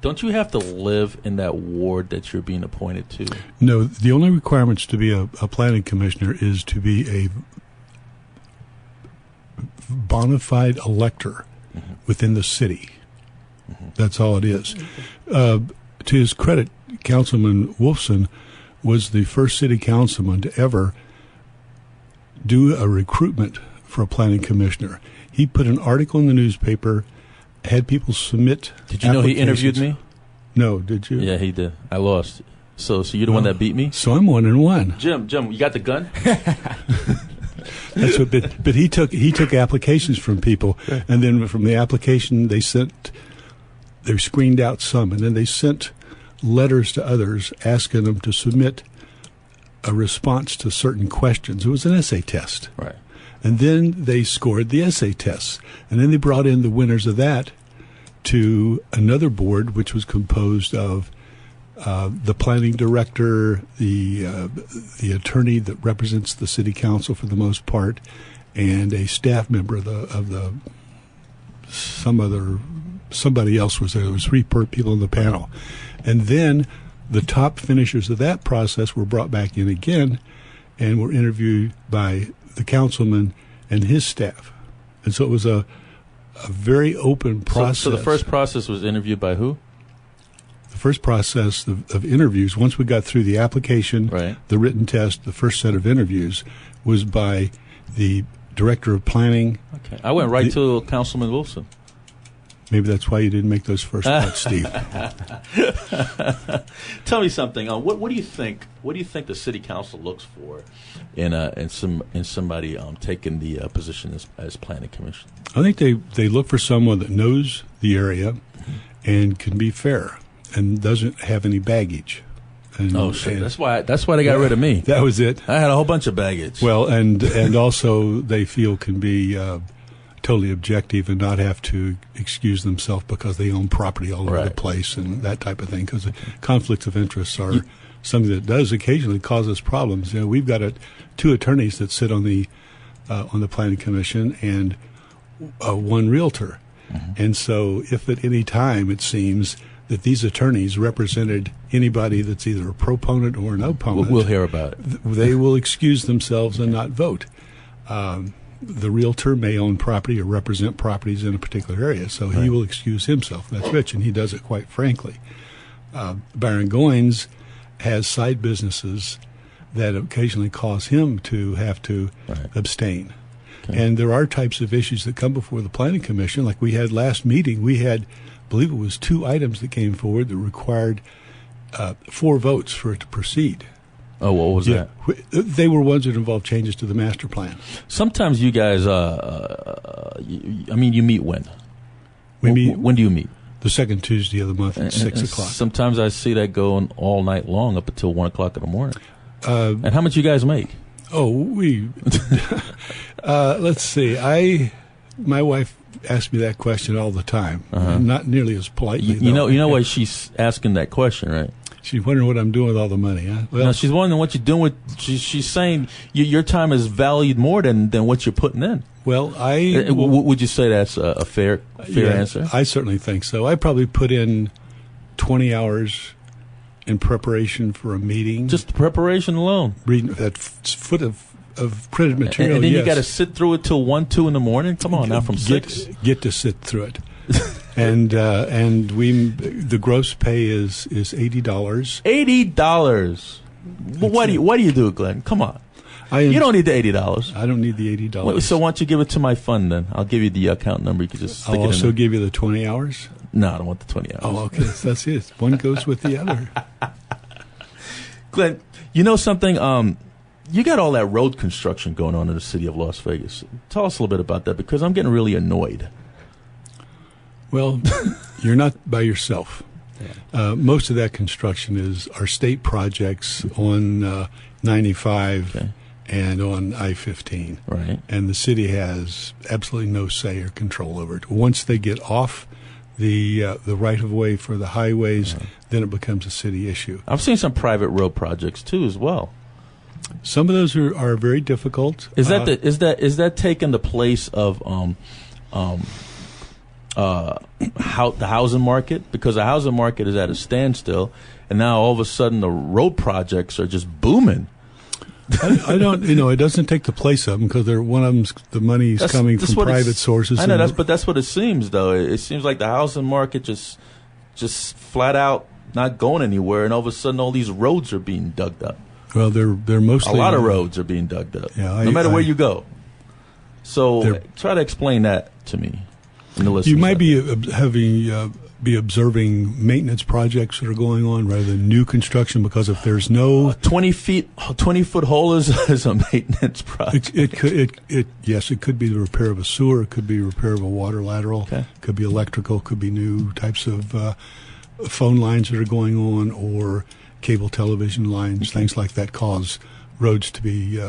[SPEAKER 2] Don't you have to live in that ward that you're being appointed to?
[SPEAKER 16] No, the only requirements to be a planning commissioner is to be a bona fide elector within the city. That's all it is. To his credit, Councilman Wolfson was the first city councilman to ever do a recruitment for a planning commissioner. He put an article in the newspaper, had people submit.
[SPEAKER 2] Did you know he interviewed me?
[SPEAKER 16] No, did you?
[SPEAKER 2] Yeah, he did. I lost. So you're the one that beat me?
[SPEAKER 16] So I'm 1-1.
[SPEAKER 2] Jim, you got the gun?
[SPEAKER 16] That's what. But he took applications from people, and then from the application they screened out some, and then they sent letters to others asking them to submit a response to certain questions. It was an essay test.
[SPEAKER 2] Right.
[SPEAKER 16] And then they scored the essay tests. And then they brought in the winners of that to another board, which was composed of the planning director, the attorney that represents the city council for the most part, and a staff member of somebody else was there. There was 3 people in the panel. And then the top finishers of that process were brought back in again and were interviewed by the councilman and his staff. And so it was a very open process.
[SPEAKER 2] So the first process was interviewed by who?
[SPEAKER 16] The first process of interviews, once we got through the application,
[SPEAKER 2] right,
[SPEAKER 16] the written test, the first set of interviews was by the director of planning.
[SPEAKER 2] Okay. I went right to Councilman Wolfson.
[SPEAKER 16] Maybe that's why you didn't make those first cuts, Steve.
[SPEAKER 2] Tell me something. What do you think? What do you think the city council looks for in somebody taking the position as planning commissioner?
[SPEAKER 16] I think they look for someone that knows the area and can be fair and doesn't have any baggage.
[SPEAKER 2] And, shit! That's why they got rid of me.
[SPEAKER 16] That was it.
[SPEAKER 2] I had a whole bunch of baggage.
[SPEAKER 16] Well, and also they feel can be totally objective and not have to excuse themselves because they own property all over the place and that type of thing. Because conflicts of interest are something that does occasionally cause us problems. You know, we've got 2 attorneys that sit on the planning commission and 1 realtor, and so if at any time it seems that these attorneys represented anybody that's either a proponent or an opponent,
[SPEAKER 2] we'll hear about it.
[SPEAKER 16] They will excuse themselves and not vote. The realtor may own property or represent properties in a particular area, so he will excuse himself. That's Rich, and he does it quite frankly. Baron Goins has side businesses that occasionally cause him to have to abstain. Okay. And there are types of issues that come before the Planning Commission. Like we had last meeting, we had, I believe it was 2 items that came forward that required 4 votes for it to proceed.
[SPEAKER 2] Oh, what was that?
[SPEAKER 16] They were ones that involved changes to the master plan.
[SPEAKER 2] Sometimes you guys, you meet when? When do you meet?
[SPEAKER 16] The second Tuesday of the month at 6 o'clock.
[SPEAKER 2] Sometimes I see that going all night long up until 1 o'clock in the morning. And how much you guys make?
[SPEAKER 16] Oh, we let's see. My wife asks me that question all the time. Not nearly as politely.
[SPEAKER 2] You know why she's asking that question, right?
[SPEAKER 16] She's wondering what I'm doing with all the money, huh? Well,
[SPEAKER 2] no, she's wondering what you're doing with. She's saying your time is valued more than what you're putting in.
[SPEAKER 16] Well,
[SPEAKER 2] would you say that's a fair answer?
[SPEAKER 16] I certainly think so. I probably put in 20 hours in preparation for a meeting.
[SPEAKER 2] Just preparation alone.
[SPEAKER 16] Reading that foot of printed material.
[SPEAKER 2] And then
[SPEAKER 16] yes.
[SPEAKER 2] you got to sit through it till 1, 2 in the morning. Come on, now from 6.
[SPEAKER 16] Get to sit through it. And the gross pay is $80.
[SPEAKER 2] $80. Well, what do you do, Glenn? Come on. You don't need the $80.
[SPEAKER 16] I don't need the $80.
[SPEAKER 2] So why don't you give it to my fund then? I'll give you the account number. You can just stick
[SPEAKER 16] I'll
[SPEAKER 2] it in
[SPEAKER 16] also
[SPEAKER 2] there.
[SPEAKER 16] give you the 20 hours.
[SPEAKER 2] No, I don't want the 20 hours.
[SPEAKER 16] Oh, okay. That's it. One goes with the other.
[SPEAKER 2] Glenn, you know something? You got all that road construction going on in the city of Las Vegas. Tell us a little bit about that, because I'm getting really annoyed.
[SPEAKER 16] Well, you're not by yourself. Most of that construction is our state projects on 95 and on I-15.
[SPEAKER 2] Right.
[SPEAKER 16] And the city has absolutely no say or control over it. Once they get off the right-of-way for the highways, then it becomes a city issue.
[SPEAKER 2] I've seen some private road projects, too, as well.
[SPEAKER 16] Some of those are very difficult.
[SPEAKER 2] Is that taking the place of the housing market? Because the housing market is at a standstill, and now all of a sudden the road projects are just booming.
[SPEAKER 16] I don't, it doesn't take the place of them, because one of them's the money's coming from private sources.
[SPEAKER 2] I know but that's what it seems, though. It seems like the housing market just flat out not going anywhere, and all of a sudden all these roads are being dug up.
[SPEAKER 16] Well, they're mostly
[SPEAKER 2] a lot of roads are being dug up.
[SPEAKER 16] Yeah,
[SPEAKER 2] no matter where you go. So try to explain that to me. And the listeners.
[SPEAKER 16] You might be observing maintenance projects that are going on rather than new construction, because if there's no
[SPEAKER 2] 20-foot hole is a maintenance project.
[SPEAKER 16] Yes, it could be the repair of a sewer, it could be repair of a water lateral,
[SPEAKER 2] okay.
[SPEAKER 16] Could be electrical, could be new types of phone lines that are going on, or cable television lines, things like that cause roads to be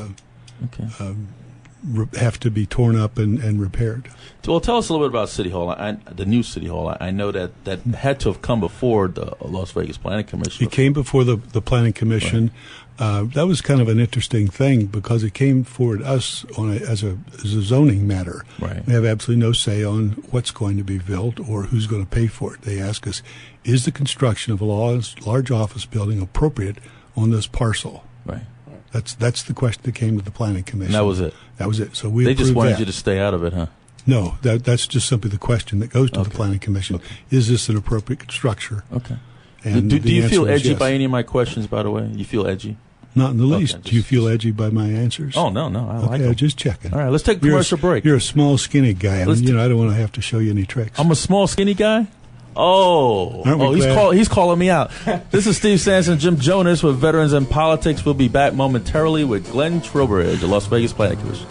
[SPEAKER 16] have to be torn up and repaired.
[SPEAKER 2] Well, tell us a little bit about City Hall. The new City Hall. I know that had to have come before the Las Vegas Planning Commission.
[SPEAKER 16] It came before the Planning Commission. Right. That was kind of an interesting thing, because it came forward us as a zoning matter.
[SPEAKER 2] Right.
[SPEAKER 16] We have absolutely no say on what's going to be built or who's going to pay for it. They ask us, is the construction of a large office building appropriate on this parcel?
[SPEAKER 2] Right.
[SPEAKER 16] That's the question that came to the Planning Commission.
[SPEAKER 2] And that was it.
[SPEAKER 16] That was it. So
[SPEAKER 2] they just wanted you to stay out of it, huh?
[SPEAKER 16] No, that's just simply the question that goes to the Planning Commission. Okay. Is this an appropriate structure?
[SPEAKER 2] Okay.
[SPEAKER 16] And
[SPEAKER 2] do you feel edgy
[SPEAKER 16] yes.
[SPEAKER 2] by any of my questions, by the way? You feel edgy?
[SPEAKER 16] Not in the least. Do you feel edgy by my answers?
[SPEAKER 2] Oh, no. I like
[SPEAKER 16] them. Just checking.
[SPEAKER 2] All right, let's take a commercial break.
[SPEAKER 16] You're a small, skinny guy. I don't want to have to show you any tricks.
[SPEAKER 2] I'm a small, skinny guy? He's calling me out. This is Steve Sanson, Jim Jonas with Veterans in Politics. We'll be back momentarily with Glenn Trowbridge, the Las Vegas Planning Commission.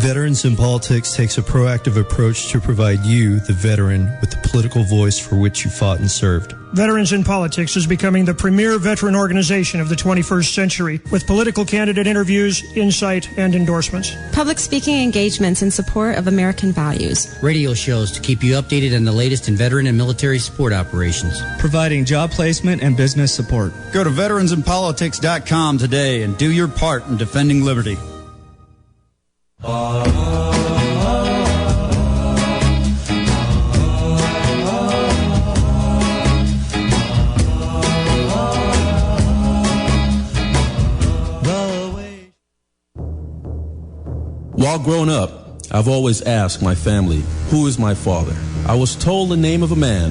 [SPEAKER 5] Veterans in Politics takes a proactive approach to provide you, the veteran, with the political voice for which you fought and served.
[SPEAKER 6] Veterans in Politics is becoming the premier veteran organization of the 21st century, with political candidate interviews, insight, and endorsements.
[SPEAKER 7] Public speaking engagements in support of American values.
[SPEAKER 9] Radio shows to keep you updated on the latest in veteran and military support operations.
[SPEAKER 8] Providing job placement and business support.
[SPEAKER 11] Go to veteransinpolitics.com today and do your part in defending liberty.
[SPEAKER 14] While growing up, I've always asked my family, who is my father? I was told the name of a man.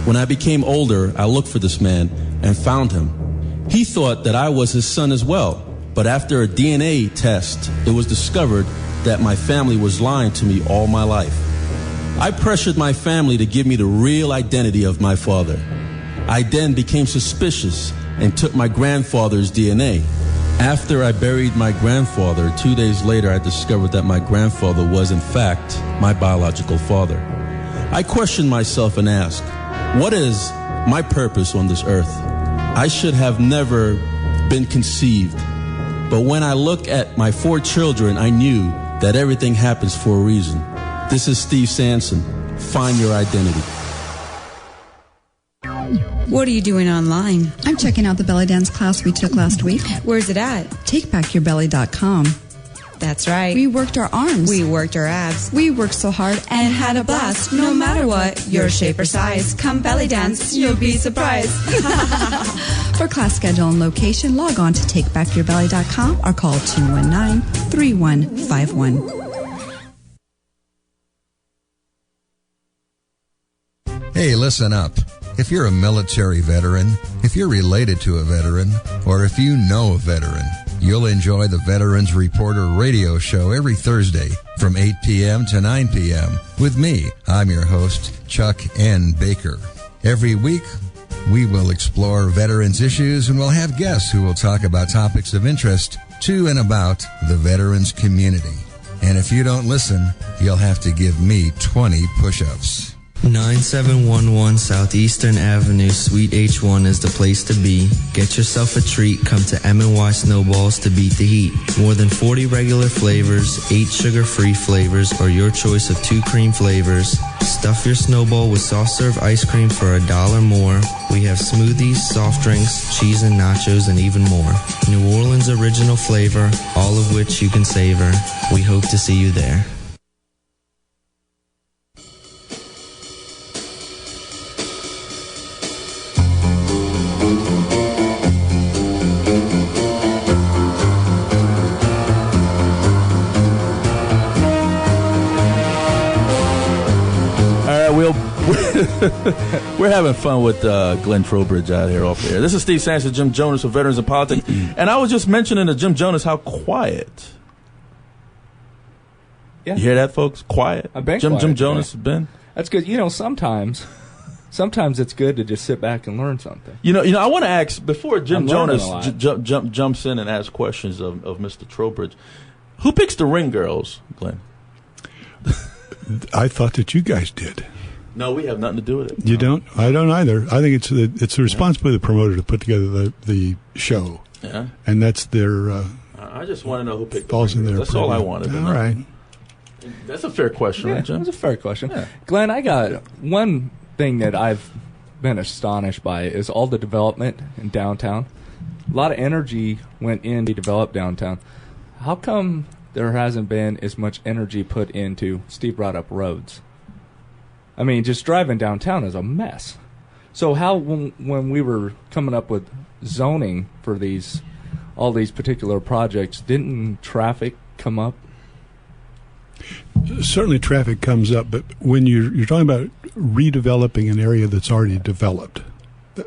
[SPEAKER 14] When I became older, I looked for this man and found him. He thought that I was his son as well, but after a DNA test, it was discovered that my family was lying to me all my life. I pressured my family to give me the real identity of my father. I then became suspicious and took my grandfather's DNA. After I buried my grandfather, 2 days later I discovered that my grandfather was in fact my biological father. I questioned myself and asked, what is my purpose on this earth? I should have never been conceived. But when I look at my 4 children, I knew that everything happens for a reason. This is Steve Sanson. Find your identity.
[SPEAKER 12] What are you doing online?
[SPEAKER 13] I'm checking out the belly dance class we took last week.
[SPEAKER 12] Where's it at?
[SPEAKER 13] TakeBackYourBelly.com.
[SPEAKER 12] That's right.
[SPEAKER 13] We worked our arms.
[SPEAKER 12] We worked our abs.
[SPEAKER 13] We worked so hard and had a blast. No matter what, your shape or size, come belly dance, you'll be surprised. For class schedule and location, log on to TakeBackYourBelly.com or call 219-3151.
[SPEAKER 17] Hey, listen up. If you're a military veteran, if you're related to a veteran, or if you know a veteran, you'll enjoy the Veterans Reporter radio show every Thursday from 8 p.m. to 9 p.m. with me. I'm your host, Chuck N. Baker. Every week, we will explore veterans' issues and we'll have guests who will talk about topics of interest to and about the veterans community. And if you don't listen, you'll have to give me 20 push-ups.
[SPEAKER 4] 9711 Southeastern Avenue, Suite H1 is the place to be. Get yourself a treat. Come to M&Y Snowballs to beat the heat. More than 40 regular flavors, 8 sugar-free flavors, or your choice of 2 cream flavors. Stuff your snowball with soft-serve ice cream for $1 more. We have smoothies, soft drinks, cheese and nachos, and even more. New Orleans original flavor, all of which you can savor. We hope to see you there.
[SPEAKER 2] We're having fun with Glenn Trowbridge out here off the air. This is Steve Sanson, Jim Jonas of Veterans in Politics. And I was just mentioning to Jim Jonas how quiet.
[SPEAKER 3] Yeah.
[SPEAKER 2] You hear that, folks? Quiet.
[SPEAKER 3] I've been
[SPEAKER 2] Jim
[SPEAKER 3] quiet,
[SPEAKER 2] Jonas has been.
[SPEAKER 3] That's good. You know, sometimes it's good to just sit back and learn something.
[SPEAKER 2] You know. I want to ask, before Jim Jonas
[SPEAKER 3] jumps
[SPEAKER 2] in and asks questions of Mr. Trowbridge, who picks the ring girls, Glenn?
[SPEAKER 16] I thought that you guys did.
[SPEAKER 2] No, we have nothing to do with it.
[SPEAKER 16] You don't? I don't either. I think it's the responsibility of the promoter to put together the show.
[SPEAKER 2] Yeah.
[SPEAKER 16] And that's their...
[SPEAKER 2] I just want to know who picked
[SPEAKER 16] falls
[SPEAKER 2] the ring
[SPEAKER 16] in
[SPEAKER 2] girls.
[SPEAKER 16] their
[SPEAKER 2] That's all I
[SPEAKER 16] purview.
[SPEAKER 2] wanted to
[SPEAKER 16] All
[SPEAKER 2] know.
[SPEAKER 16] right.
[SPEAKER 2] That's a fair question, right, Jim?
[SPEAKER 3] That's a fair question.
[SPEAKER 2] Yeah.
[SPEAKER 3] Glenn, I got one thing that I've been astonished by is all the development in downtown. A lot of energy went in to develop downtown. How come there hasn't been as much energy put into, Steve brought up roads? I mean, just driving downtown is a mess. So how, when we were coming up with zoning for all these particular projects, didn't traffic come up?
[SPEAKER 16] Certainly traffic comes up, but when you're talking about redeveloping an area that's already developed,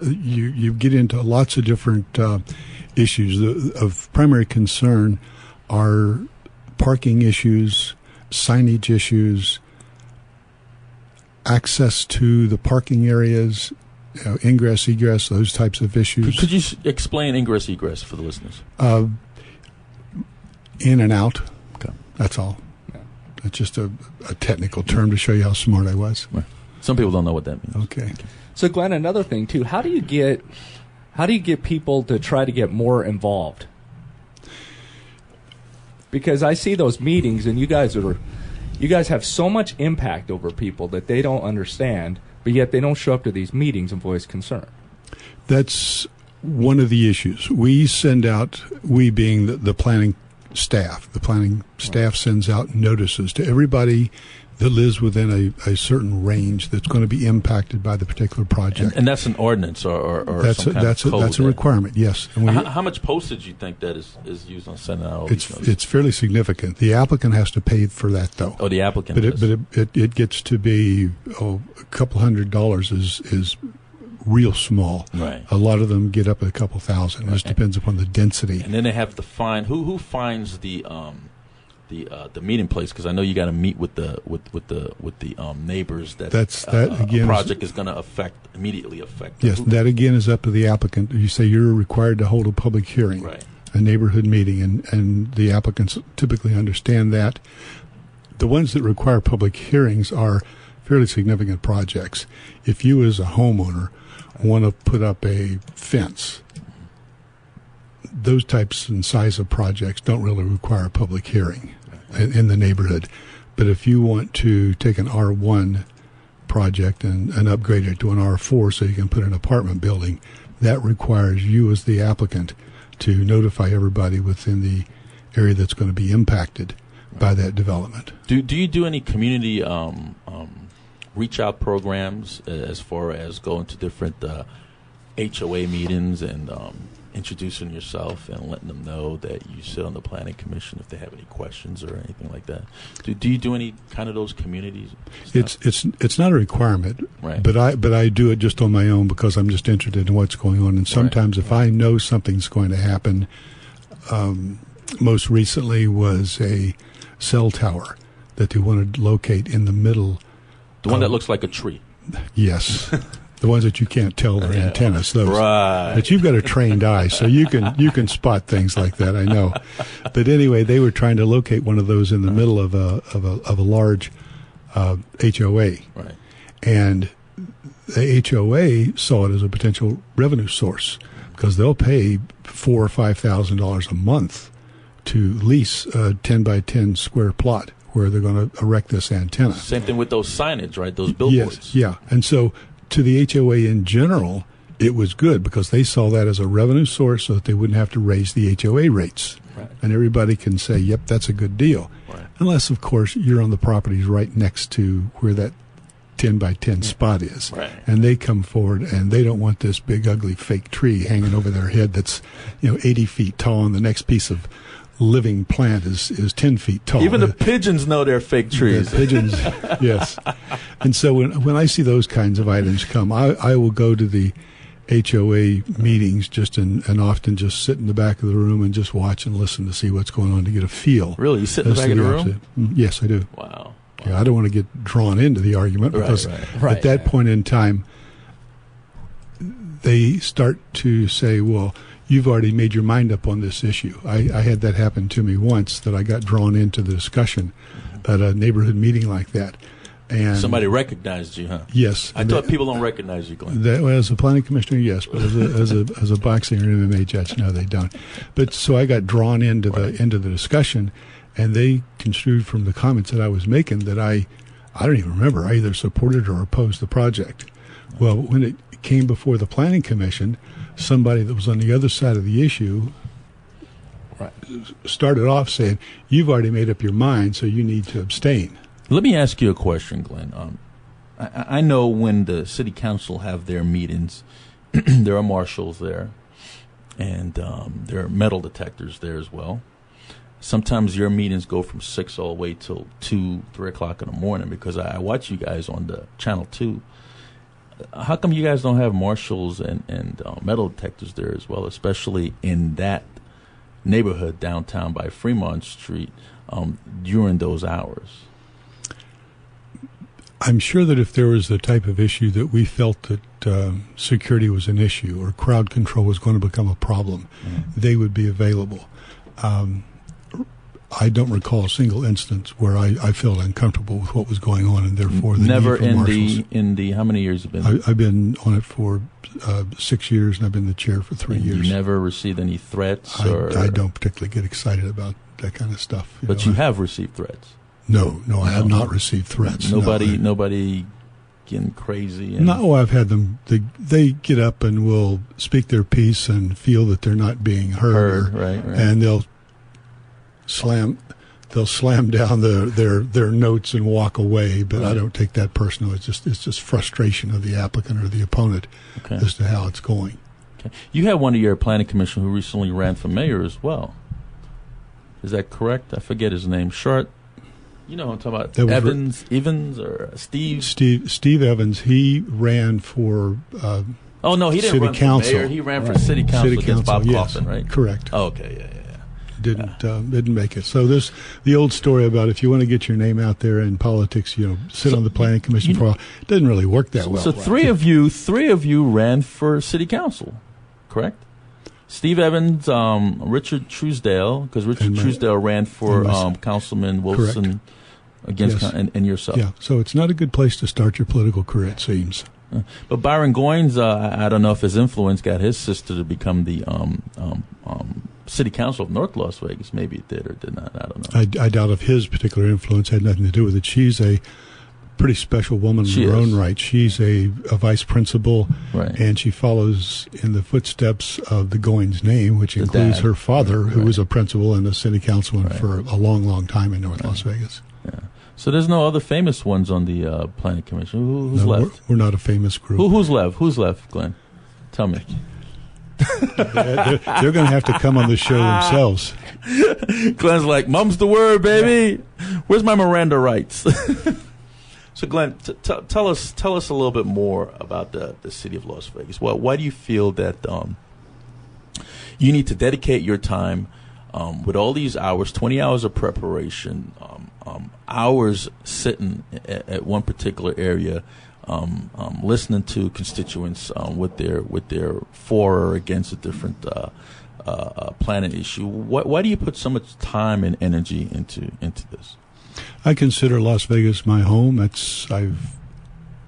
[SPEAKER 16] you get into lots of different issues. Of primary concern are parking issues, signage issues, access to the parking areas, ingress, egress, those types of issues.
[SPEAKER 2] Could you explain ingress, egress for the listeners?
[SPEAKER 16] In and out.
[SPEAKER 2] Okay.
[SPEAKER 16] That's all. Yeah. That's just a technical term to show you how smart I was.
[SPEAKER 2] Right. Some people don't know what that means.
[SPEAKER 16] Okay.
[SPEAKER 3] So, Glenn, another thing too. How do you get people to try to get more involved? Because I see those meetings, and you guys have so much impact over people that they don't understand, but yet they don't show up to these meetings and voice concern.
[SPEAKER 16] That's one of the issues. We send out, we being the planning staff, sends out notices to everybody that lives within a certain range that's going to be impacted by the particular project.
[SPEAKER 2] And that's an ordinance or
[SPEAKER 16] that's
[SPEAKER 2] some kind of code.
[SPEAKER 16] That's a requirement, yes. And
[SPEAKER 2] how much postage do you think that is used on sending out all these notices?
[SPEAKER 16] It's fairly significant. The applicant has to pay for that, though.
[SPEAKER 2] Oh, the applicant
[SPEAKER 16] does. But it gets to be a couple $100 is real small.
[SPEAKER 2] Right.
[SPEAKER 16] A lot of them get up at a couple thousand. It just depends upon the density.
[SPEAKER 2] And then they have to find who finds the meeting place, because I know you got to meet with the neighbors that again, a project is going to immediately affect.
[SPEAKER 16] Yes, that again is up to the applicant. You say you're required to hold a public hearing.
[SPEAKER 2] Right.
[SPEAKER 16] a neighborhood meeting, and the applicants typically understand that. The ones that require public hearings are fairly significant projects. If you as a homeowner want to put up a fence, those types and size of projects don't really require a public hearing in the neighborhood. But if you want to take an R1 project and upgrade it to an R4 so you can put an apartment building, that requires you as the applicant to notify everybody within the area that's going to be impacted by that development.
[SPEAKER 2] Do you do any community reach out programs as far as going to different HOA meetings and introducing yourself and letting them know that you sit on the planning commission if they have any questions or anything like that? Do you do any kind of those communities stuff?
[SPEAKER 16] It's not a requirement,
[SPEAKER 2] right?
[SPEAKER 16] But I do it just on my own because I'm just interested in what's going on. And sometimes if I know something's going to happen, most recently was a cell tower that they wanted to locate in the middle.
[SPEAKER 2] The one that looks like a tree.
[SPEAKER 16] Yes. The ones that you can't tell they're antennas. Those.
[SPEAKER 2] Right.
[SPEAKER 16] But you've got a trained eye, so you can spot things like that, I know. But anyway, they were trying to locate one of those in the middle of a large HOA.
[SPEAKER 2] Right.
[SPEAKER 16] And the HOA saw it as a potential revenue source because they'll pay $4,000 or $5,000 a month to lease a 10 by 10 square plot where they're going to erect this antenna.
[SPEAKER 2] Same thing with those signage, right? Those billboards.
[SPEAKER 16] Yes, yeah. And so to the HOA in general, it was good because they saw that as a revenue source so that they wouldn't have to raise the HOA rates.
[SPEAKER 2] Right.
[SPEAKER 16] And everybody can say, yep, that's a good deal.
[SPEAKER 2] Right.
[SPEAKER 16] Unless, of course, you're on the properties right next to where that 10 by 10 spot is.
[SPEAKER 2] Right.
[SPEAKER 16] And they come forward and they don't want this big, ugly fake tree hanging over their head that's 80 feet tall, and the next piece of living plant is 10 feet tall.
[SPEAKER 2] Even the pigeons know they're fake trees.
[SPEAKER 16] The pigeons, yes. And so when I see those kinds of items come, I will go to the HOA meetings and often just sit in the back of the room and just watch and listen to see what's going on to get a feel.
[SPEAKER 2] Really? You sit in the back of the room?
[SPEAKER 16] Yes, I do.
[SPEAKER 2] Wow.
[SPEAKER 16] Yeah, I don't want to get drawn into the argument because at that point in time, they start to say, well, you've already made your mind up on this issue. I had that happen to me once, that I got drawn into the discussion at a neighborhood meeting like that. And
[SPEAKER 2] somebody recognized you, huh?
[SPEAKER 16] Yes.
[SPEAKER 2] I thought people don't recognize you, Glenn.
[SPEAKER 16] Well, as a planning commissioner, yes, but as a boxing or MMA judge, no, they don't. But so I got drawn into the discussion, and they construed from the comments that I was making that I don't even remember. I either supported or opposed the project. Well, when it came before the planning commission, somebody that was on the other side of the issue started off saying, you've already made up your mind, so you need to abstain.
[SPEAKER 2] Let me ask you a question, Glenn. I know when the city council have their meetings, there are marshals there, and there are metal detectors there as well. Sometimes your meetings go from 6 all the way till 2, 3 o'clock in the morning, because I watch you guys on the Channel 2. How come you guys don't have marshals and metal detectors there as well, especially in that neighborhood downtown by Fremont Street during those hours?
[SPEAKER 16] I'm sure that if there was the type of issue that we felt that security was an issue or crowd control was going to become a problem, they would be available. I don't recall a single instance where I felt uncomfortable with what was going on, and therefore the
[SPEAKER 2] never
[SPEAKER 16] need for marshals.
[SPEAKER 2] in the how many years have you been?
[SPEAKER 16] I've been on it for 6 years, and I've been the chair for 3 years.
[SPEAKER 2] You never received any threats?
[SPEAKER 16] I don't particularly get excited about that kind of stuff.
[SPEAKER 2] You have received threats?
[SPEAKER 16] No, I have not received threats.
[SPEAKER 2] Nobody getting crazy?
[SPEAKER 16] No, I've had them. They get up and will speak their piece and feel that they're not being heard.
[SPEAKER 2] Right.
[SPEAKER 16] And they'll slam down their notes and walk away. But I don't take that personal. It's just frustration of the applicant or the opponent as to how it's going.
[SPEAKER 2] Okay. You had one of your planning commission who recently ran for mayor as well. Is that correct? I forget his name. Short. You know what I'm talking about? Evans or Steve?
[SPEAKER 16] Steve Evans. He ran for
[SPEAKER 2] oh, no, he didn't run for mayor. He ran for city council against Bob Coffin, right?
[SPEAKER 16] Correct.
[SPEAKER 2] Oh, okay, yeah.
[SPEAKER 16] Didn't make it. So there's the old story about if you want to get your name out there in politics, sit on the planning commission for a while. It doesn't really work that well.
[SPEAKER 2] So three of you ran for city council, correct? Steve Evans, Richard Truesdale, because Richard Truesdale ran for Councilman Wilson against and yourself.
[SPEAKER 16] Yeah, so it's not a good place to start your political career, it seems.
[SPEAKER 2] But Byron Goins, I don't know if his influence got his sister to become the city council of North Las Vegas. Maybe it did or did not. I don't know.
[SPEAKER 16] I doubt if his particular influence had nothing to do with it. She's a pretty special woman in her own right. She's a vice principal, and she follows in the footsteps of the Goins name, which includes her father, who was a principal and a city councilman for a long, long time in North Las Vegas.
[SPEAKER 2] Yeah. So there's no other famous ones on the planning commission. Who's left?
[SPEAKER 16] We're not a famous group.
[SPEAKER 2] Who's left? Who's left, Glenn? Tell me.
[SPEAKER 16] They're going to have to come on the show themselves.
[SPEAKER 2] Glenn's like, "Mum's the word, baby. Where's my Miranda rights?" So, Glenn, tell us a little bit more about the city of Las Vegas. Why do you feel that you need to dedicate your time with all these hours, 20 hours of preparation, hours sitting at one particular area, listening to constituents with their for or against a different planet issue? Why do you put so much time and energy into this?
[SPEAKER 16] I consider Las Vegas my home. I've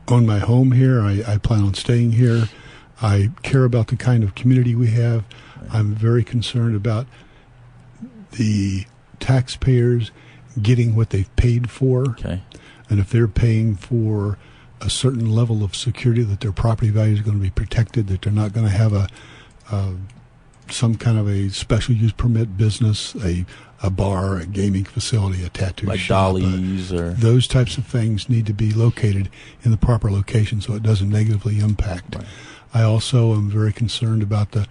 [SPEAKER 16] owned my home here. I plan on staying here. I care about the kind of community we have. I'm very concerned about the taxpayers getting what they've paid for.
[SPEAKER 2] Okay.
[SPEAKER 16] And if they're paying for a certain level of security, that their property value is going to be protected, that they're not going to have some kind of a special use permit business, a bar, a gaming facility, a tattoo
[SPEAKER 2] like
[SPEAKER 16] shop.
[SPEAKER 2] Dolly's or
[SPEAKER 16] those types of things need to be located in the proper location so it doesn't negatively impact.
[SPEAKER 2] Right.
[SPEAKER 16] I also am very concerned about the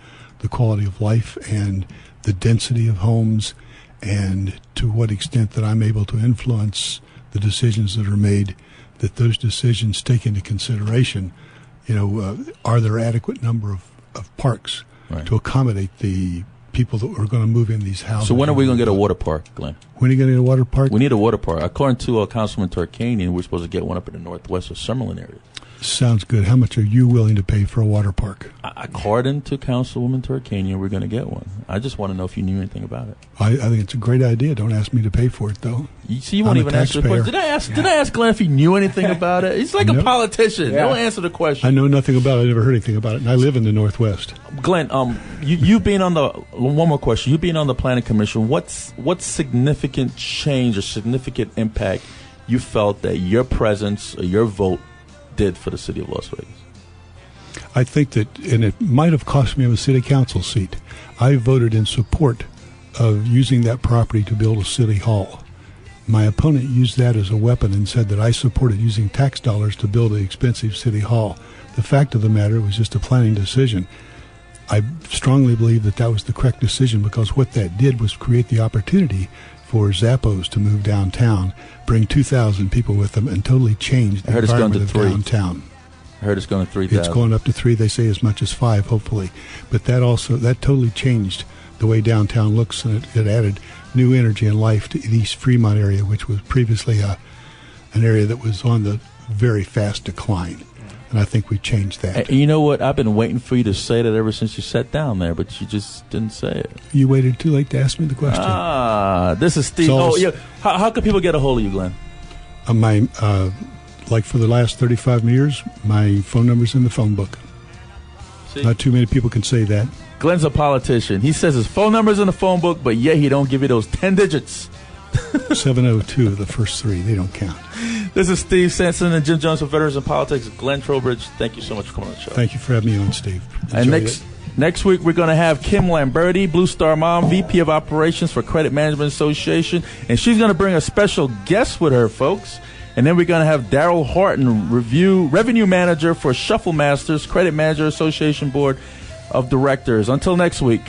[SPEAKER 16] quality of life and the density of homes, and to what extent that I'm able to influence the decisions that are made, that those decisions take into consideration, are there adequate number of parks to accommodate the people that are going to move in these houses.
[SPEAKER 2] So when are we going to get a water park, Glenn?
[SPEAKER 16] When are you going to get a water park?
[SPEAKER 2] We need a water park. According to Councilman Tarkanian, we're supposed to get one up in the northwest of Summerlin area.
[SPEAKER 16] Sounds good. How much are you willing to pay for a water park?
[SPEAKER 2] According to Councilwoman Tarkanian, we're going to get one. I just want to know if you knew anything about it.
[SPEAKER 16] I think it's a great idea. Don't ask me to pay for it, though.
[SPEAKER 2] You won't even answer the question. Did I ask Glenn if he knew anything about it? He's like a politician. Yeah. Don't answer the question.
[SPEAKER 16] I know nothing about it. I never heard anything about it, and I live in the Northwest.
[SPEAKER 2] Glenn, you being on the one more question. You being on the Planning Commission, what significant change or significant impact you felt that your presence or your vote did for the city of Las Vegas?
[SPEAKER 16] I think that, and it might have cost me a city council seat, I voted in support of using that property to build a city hall. My opponent used that as a weapon and said that I supported using tax dollars to build an expensive city hall. The fact of the matter was just a planning decision. I strongly believe that that was the correct decision, because what that did was create the opportunity for Zappos to move downtown, bring 2,000 people with them, and totally change the environment of downtown.
[SPEAKER 2] I heard it's going to 3,000.
[SPEAKER 16] It's going up to 3. They say as much as 5, hopefully. But that totally changed the way downtown looks, and it added new energy and life to the East Fremont area, which was previously an area that was on the very fast decline. And I think we changed that.
[SPEAKER 2] And you know what? I've been waiting for you to say that ever since you sat down there, but you just didn't say it.
[SPEAKER 16] You waited too late to ask me the question.
[SPEAKER 2] This is Steve. How can people get a hold of you, Glenn?
[SPEAKER 16] Like for the last 35 years, my phone number's in the phone book. See? Not too many people can say that.
[SPEAKER 2] Glenn's a politician. He says his phone number's in the phone book, but yet he don't give you those 10 digits.
[SPEAKER 16] 702, the first 3, they don't count.
[SPEAKER 2] This is Steve Sanson and Jim Jones for Veterans in Politics. Glenn Trowbridge, thank you so much for coming on the show.
[SPEAKER 16] Thank you for having me on, Steve.
[SPEAKER 2] And next week, we're going to have Kim Lamberti, Blue Star Mom, VP of Operations for Credit Management Association, and she's going to bring a special guest with her, folks. And then we're going to have Daryl Horton, Revenue Manager for Shuffle Masters, Credit Manager Association Board of Directors. Until next week.